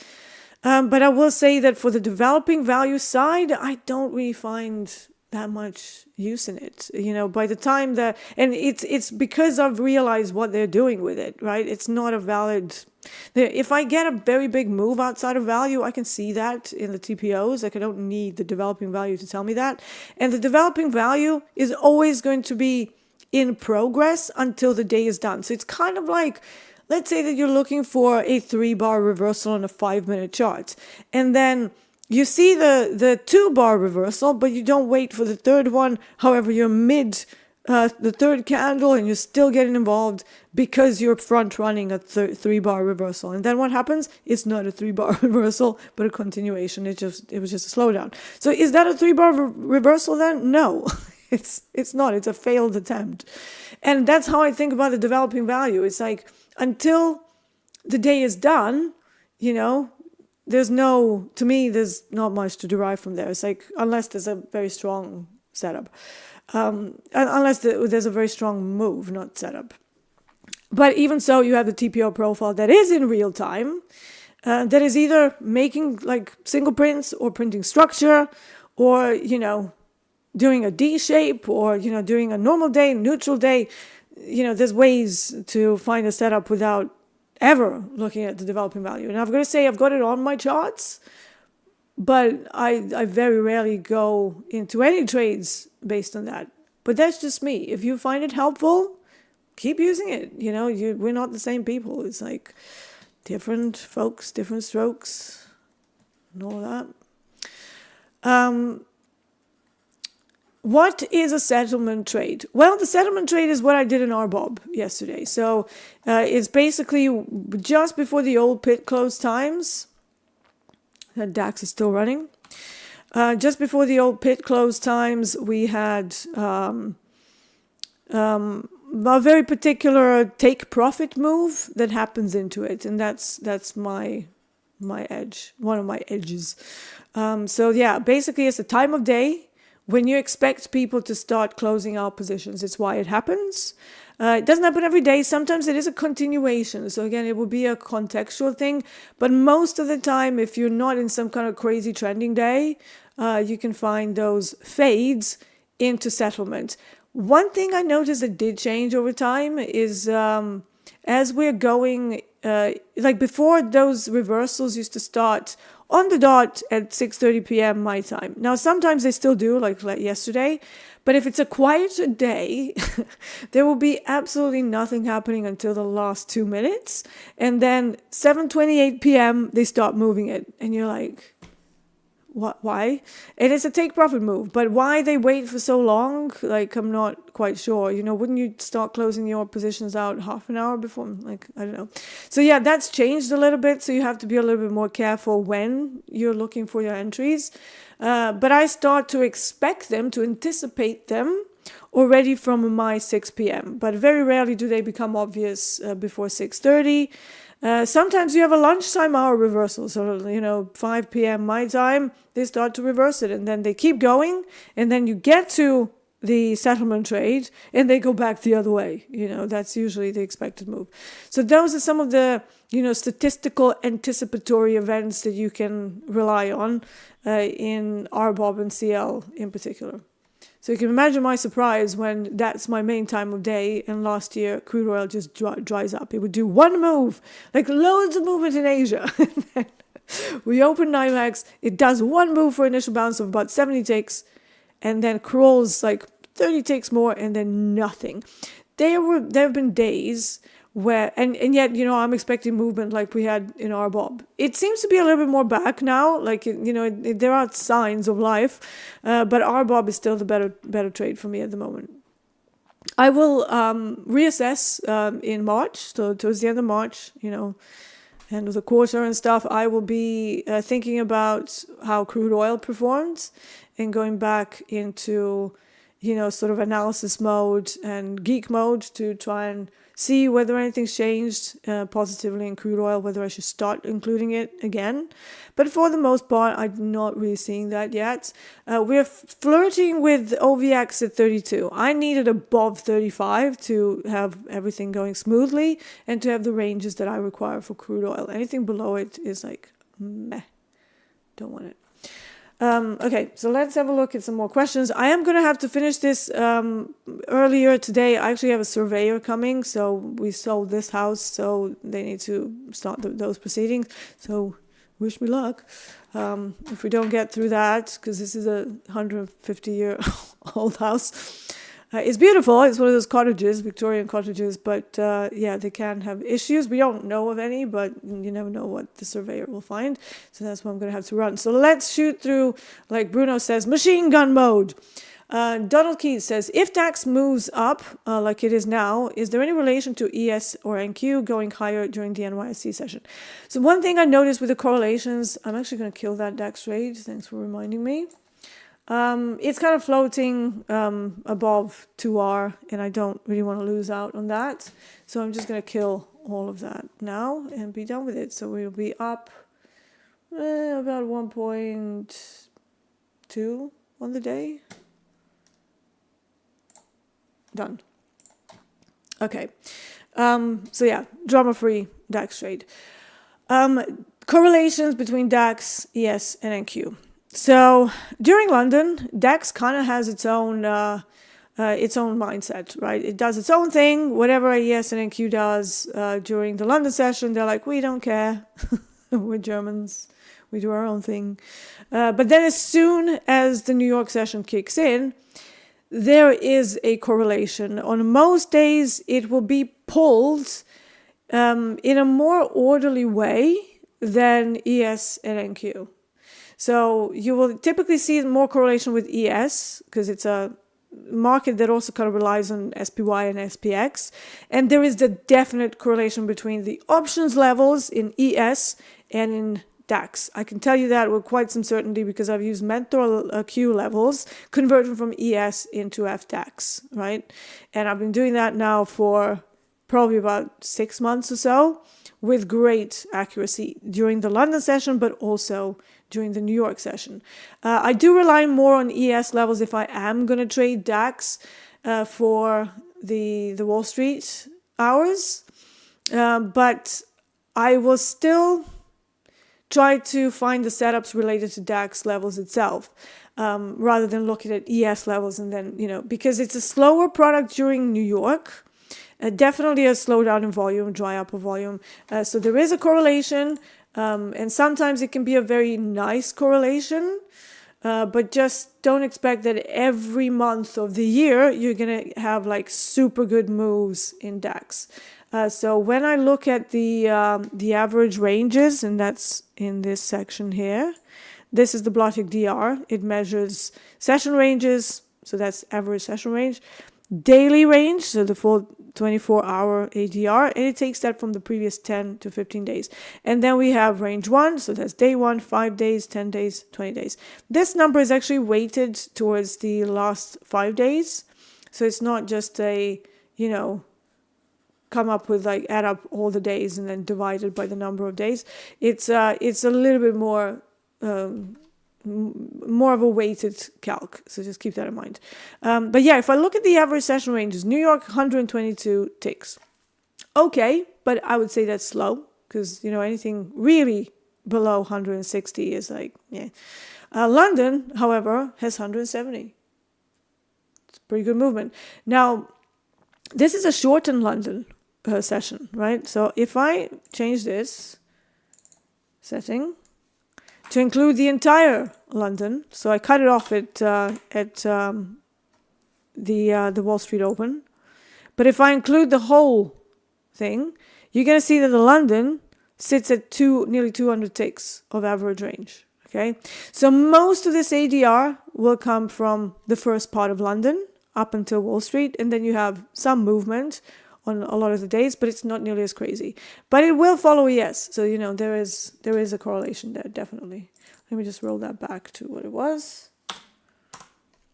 But I will say that for the developing value side, I don't really find that much use in it. By the time that, and it's because I've realized what they're doing with it, right? It's not a valid, if I get a very big move outside of value, I can see that in the TPOs. Like I don't need the developing value to tell me that. And the developing value is always going to be in progress until the day is done. So it's kind of like, let's say that you're looking for a 3-bar reversal on a 5-minute chart. And then you see the 2-bar reversal, but you don't wait for the third one. However, you're mid the third candle and you're still getting involved because you're front running a 3-bar reversal. And then what happens? It's not a 3-bar reversal, but a continuation. It was just a slowdown. So is that a 3-bar reversal then? No. It's not. It's a failed attempt. And that's how I think about the developing value. It's like until the day is done, there's not much to derive from there. It's like, unless there's a very strong setup, unless there's a very strong move, not setup. But even so, you have the TPO profile that is in real time. that is either making like single prints or printing structure, or, you know, doing a D shape, or, you know, doing a normal day, neutral day. You know, there's ways to find a setup without ever looking at the developing value. And I've got to say, I've got it on my charts, but I very rarely go into any trades based on that. But that's just me. If you find it helpful, keep using it. You know, we're not the same people. It's like different folks, different strokes, and all that. What is a settlement trade? Well, the settlement trade is what I did in RBOB yesterday. So it's basically just before the old pit close times. That DAX is still running. Just before the old pit close times, we had a very particular take profit move that happens into it, and that's my edge, one of my edges. So yeah, basically it's a time of day when you expect people to start closing out positions. It's why it happens. It doesn't happen every day. Sometimes it is a continuation. So again, it will be a contextual thing. But most of the time, if you're not in some kind of crazy trending day, you can find those fades into settlement. One thing I noticed that did change over time is as we're going, like before, those reversals used to start on the dot at 6:30 p.m. my time. Now, sometimes they still do, like yesterday. But if it's a quieter day, there will be absolutely nothing happening until the last 2 minutes. And then 7:28 p.m., they start moving it. And you're like, what? Why? And it's a take profit move. But why they wait for so long, like, I'm not quite sure. You know, wouldn't you start closing your positions out half an hour before? Like, I don't know. So yeah, that's changed a little bit. So you have to be a little bit more careful when you're looking for your entries. But I start to expect them, to anticipate them already from my 6 p.m. But very rarely do they become obvious before 6:30. Sometimes you have a lunchtime hour reversal. So, you know, 5 p.m. my time, they start to reverse it. And then they keep going. And then you get to the settlement trade and they go back the other way. You know, that's usually the expected move. So those are some of the, you know, statistical anticipatory events that you can rely on in RBOB and CL in particular. So you can imagine my surprise when that's my main time of day, and last year crude oil just dries up. It would do one move, like loads of movement in Asia. We open NYMEX, it does one move for initial bounce of about 70 ticks, and then crawls like 30 ticks more, and then nothing. There have been days where, and yet, you know, I'm expecting movement like we had in RBOB. It seems to be a little bit more back now, like, you know, there are signs of life, but RBOB is still the better trade for me at the moment. I will reassess in March, so towards the end of March, you know, end of the quarter and stuff. I will be thinking about how crude oil performs and going back into, you know, sort of analysis mode and geek mode to try and see whether anything's changed positively in crude oil, whether I should start including it again. But for the most part, I'm not really seeing that yet. We're flirting with OVX at 32. I need it above 35 to have everything going smoothly and to have the ranges that I require for crude oil. Anything below it is like, meh, don't want it. Okay, so let's have a look at some more questions. I am going to have to finish this earlier today. I actually have a surveyor coming, so we sold this house, so they need to start those proceedings. So wish me luck. If we don't get through that, because this is a 150-year-old house. It's beautiful. It's one of those cottages, Victorian cottages, but yeah, they can have issues. We don't know of any, but you never know what the surveyor will find. So that's what I'm going to have to run. So let's shoot through, like Bruno says, machine gun mode. Donald Keys says, if DAX moves up like it is now, is there any relation to ES or NQ going higher during the NYSE session? So one thing I noticed with the correlations, I'm actually going to kill that DAX trade. Thanks for reminding me. It's kind of floating above 2R, and I don't really want to lose out on that. So I'm just going to kill all of that now and be done with it. So we'll be up about 1.2 on the day. Done. Okay. So yeah, drama-free DAX trade. Correlations between DAX, ES, and NQ. So during London, DAX kind of has its own mindset, right? It does its own thing. Whatever ES and NQ does during the London session, they're like, we don't care. We're Germans. We do our own thing. But then as soon as the New York session kicks in, there is a correlation. On most days, it will be pulled in a more orderly way than ES and NQ. So you will typically see more correlation with ES because it's a market that also kind of relies on SPY and SPX. And there is the definite correlation between the options levels in ES and in DAX. I can tell you that with quite some certainty because I've used Mentor Q levels, converting from ES into FDAX, right? And I've been doing that now for probably about 6 months or so with great accuracy during the London session, but also during the New York session. I do rely more on ES levels if I am going to trade DAX for the Wall Street hours, but I will still try to find the setups related to DAX levels itself, rather than looking at ES levels and then, because it's a slower product during New York, definitely a slowdown in volume, dry up of volume. So there is a correlation, and sometimes it can be a very nice correlation, but just don't expect that every month of the year you're going to have like super good moves in DAX. So when I look at the average ranges, and that's in this section here, this is the Blotic DR. It measures session ranges, so that's average session range, daily range, so the full 24-hour ADR, and it takes that from the previous 10 to 15 days. And then we have range 1, so that's day 1, 5 days, 10 days, 20 days. This number is actually weighted towards the last 5 days, so it's not just a, come up with like add up all the days and then divide it by the number of days. It's a little bit more of a weighted calc, so just keep that in mind. But yeah, if I look at the average session ranges, New York 122 ticks. Okay, but I would say that's slow because anything really below 160 is like London, however, has 170. It's a pretty good movement. Now, this is a shortened London session, right? So if I change this setting to include the entire London, so I cut it off at the Wall Street Open, but if I include the whole thing, you're going to see that the London sits at nearly 200 ticks of average range. Okay, so most of this ADR will come from the first part of London up until Wall Street, and then you have some movement on a lot of the days, but it's not nearly as crazy. But it will follow ES, so there is a correlation there, definitely. Let me just roll that back to what it was,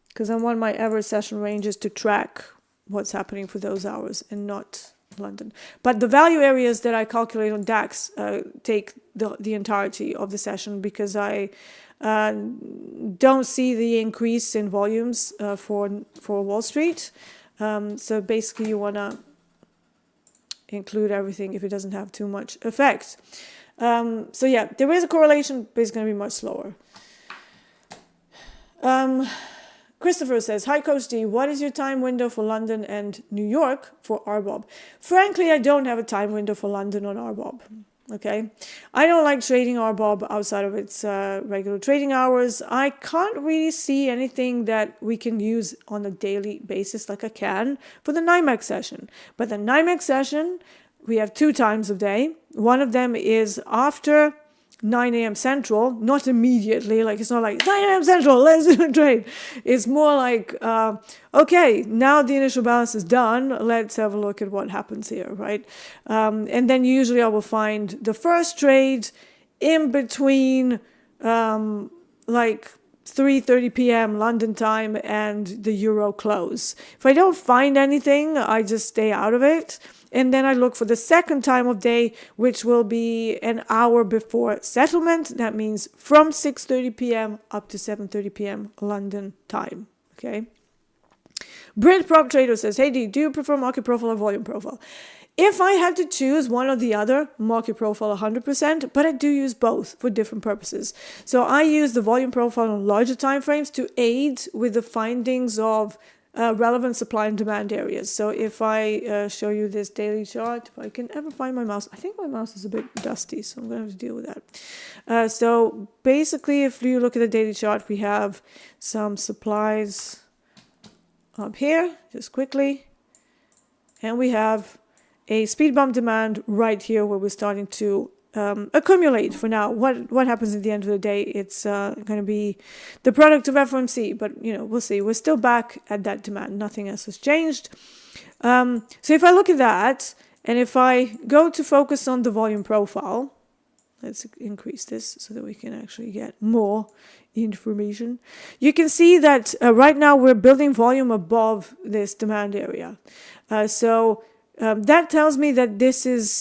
because I want my average session ranges to track what's happening for those hours and not London. But the value areas that I calculate on DAX take the entirety of the session, because I don't see the increase in volumes for Wall Street. So basically you want to include everything if it doesn't have too much effect. So yeah, there is a correlation, but it's going to be much slower. Christopher says, hi Coach D, what is your time window for London and New York for RBOB? Frankly, I don't have a time window for London on RBOB. Okay, I don't like trading RBOB outside of its regular trading hours. I can't really see anything that we can use on a daily basis like I can for the NYMEX session. But the NYMEX session, we have 2 times of day. One of them is after 9 a.m. Central, not immediately, like it's not like 9 a.m. Central, let's do a trade. It's more like, okay, now the initial balance is done, let's have a look at what happens here, right? And then usually I will find the first trade in between like 3:30 p.m. London time and the Euro close. If I don't find anything, I just stay out of it. And then I look for the second time of day, which will be an hour before settlement. That means from 6:30 p.m. up to 7:30 p.m. London time. Okay. Brit Prop Trader says, hey D, do you prefer market profile or volume profile? If I had to choose one or the other, market profile 100%, but I do use both for different purposes. So I use the volume profile on larger time frames to aid with the findings of relevant supply and demand areas. So if I show you this daily chart, if I can ever find my mouse, I think my mouse is a bit dusty, so I'm going to have to deal with that. So basically, if you look at the daily chart, we have some supplies up here, just quickly, and we have a speed bump demand right here where we're starting to accumulate for now. What happens at the end of the day, it's going to be the product of FOMC, but we'll see. We're still back at that demand. Nothing else has changed. So if I look at that, and if I go to focus on the volume profile, let's increase this so that we can actually get more information. You can see that right now we're building volume above this demand area. So that tells me that this is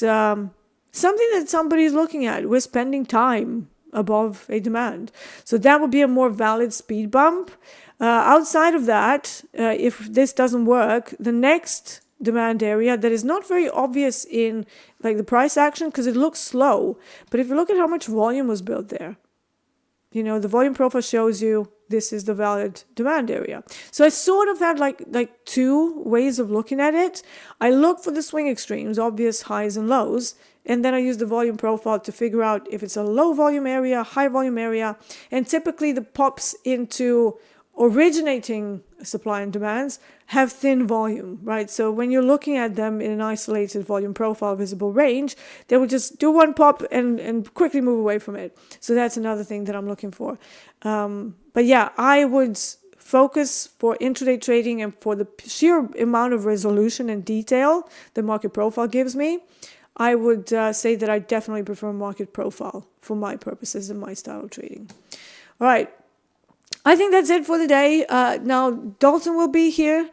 something that somebody's looking at. We're spending time above a demand. So that would be a more valid speed bump. Outside of that, if this doesn't work, the next demand area that is not very obvious in like the price action because it looks slow. But if you look at how much volume was built there, the volume profile shows you this is the valid demand area. So I sort of had like two ways of looking at it. I look for the swing extremes, obvious highs and lows, and then I use the volume profile to figure out if it's a low volume area, high volume area, and typically the pops into originating supply and demands have thin volume, right? So when you're looking at them in an isolated volume profile visible range, they will just do one pop and quickly move away from it. So that's another thing that I'm looking for. But yeah, I would focus for intraday trading and for the sheer amount of resolution and detail the market profile gives me. I would say that I definitely prefer market profile for my purposes and my style of trading. All right. I think that's it for the day. Now, Dalton will be here.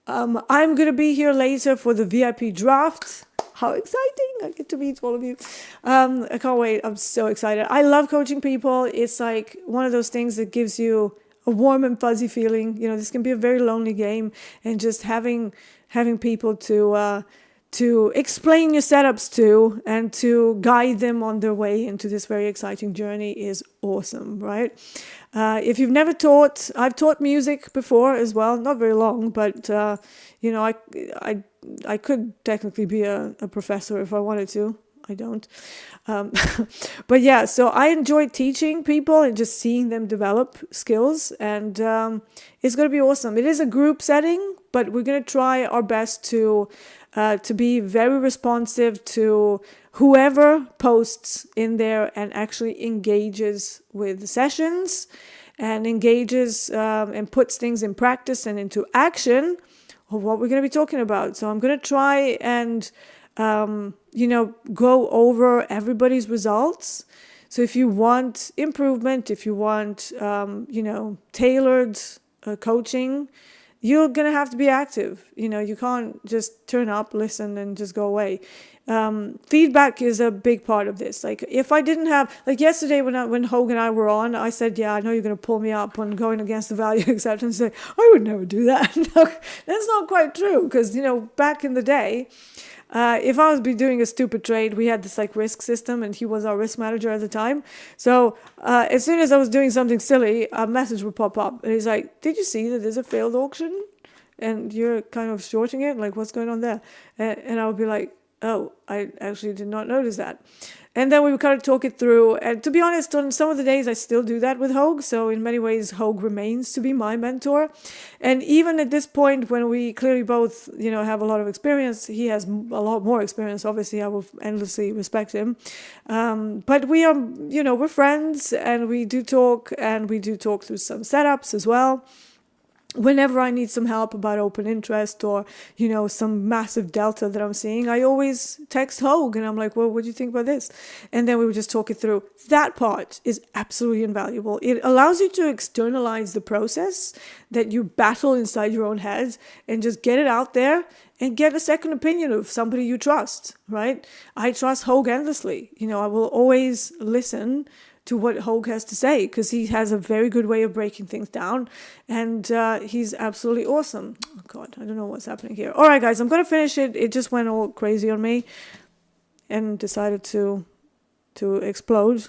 I'm going to be here later for the VIP draft. How exciting. I get to meet all of you. I can't wait. I'm so excited. I love coaching people. It's like one of those things that gives you a warm and fuzzy feeling. This can be a very lonely game, and just having people to explain your setups to and to guide them on their way into this very exciting journey is awesome, right? If you've never taught, I've taught music before as well, not very long, but I could technically be a professor if I wanted to. I don't. But yeah, so I enjoy teaching people and just seeing them develop skills, and it's going to be awesome. It is a group setting, but we're going to try our best to be very responsive to whoever posts in there and actually engages with the sessions and engages and puts things in practice and into action of what we're going to be talking about. So I'm going to try and, go over everybody's results. So if you want improvement, if you want, tailored coaching, you're going to have to be active. You can't just turn up, listen, and just go away. Feedback is a big part of this. Like if I didn't have, like yesterday when Hogue and I were on, I said, yeah, I know you're going to pull me up on going against the value acceptance. I would never do that. No, that's not quite true. Because, back in the day, if I was doing a stupid trade, we had this like risk system and he was our risk manager at the time. So as soon as I was doing something silly, a message would pop up and he's like, did you see that there's a failed auction and you're kind of shorting it? Like, what's going on there? And I would be like, oh, I actually did not notice that. And then we would kind of talk it through. And to be honest, on some of the days, I still do that with Hogue. So in many ways, Hogue remains to be my mentor. And even at this point, when we clearly both, have a lot of experience, he has a lot more experience. Obviously, I will endlessly respect him. But we are, we're friends and we do talk through some setups as well. Whenever I need some help about open interest or, some massive delta that I'm seeing, I always text Hogue and I'm like, well, what do you think about this? And then we would just talk it through. That part is absolutely invaluable. It allows you to externalize the process that you battle inside your own head and just get it out there and get a second opinion of somebody you trust, right? I trust Hogue endlessly. I will always listen to what Hogue has to say, because he has a very good way of breaking things down, and he's absolutely awesome. Oh God, I don't know what's happening here. All right, guys, I'm going to finish it. It just went all crazy on me and decided to explode.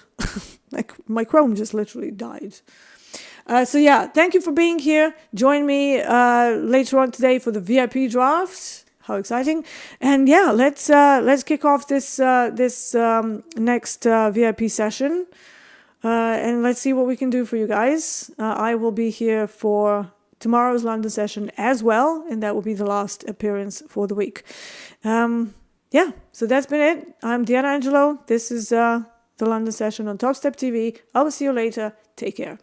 Like my Chrome just literally died. So yeah, thank you for being here. Join me later on today for the VIP draft. How exciting! And yeah, let's kick off this next VIP session, and let's see what we can do for you guys. I will be here for tomorrow's London session as well, and that will be the last appearance for the week. Yeah, so that's been it. I'm Deeyana Angelo. This is the London session on TopstepTV. I will see you later. Take care.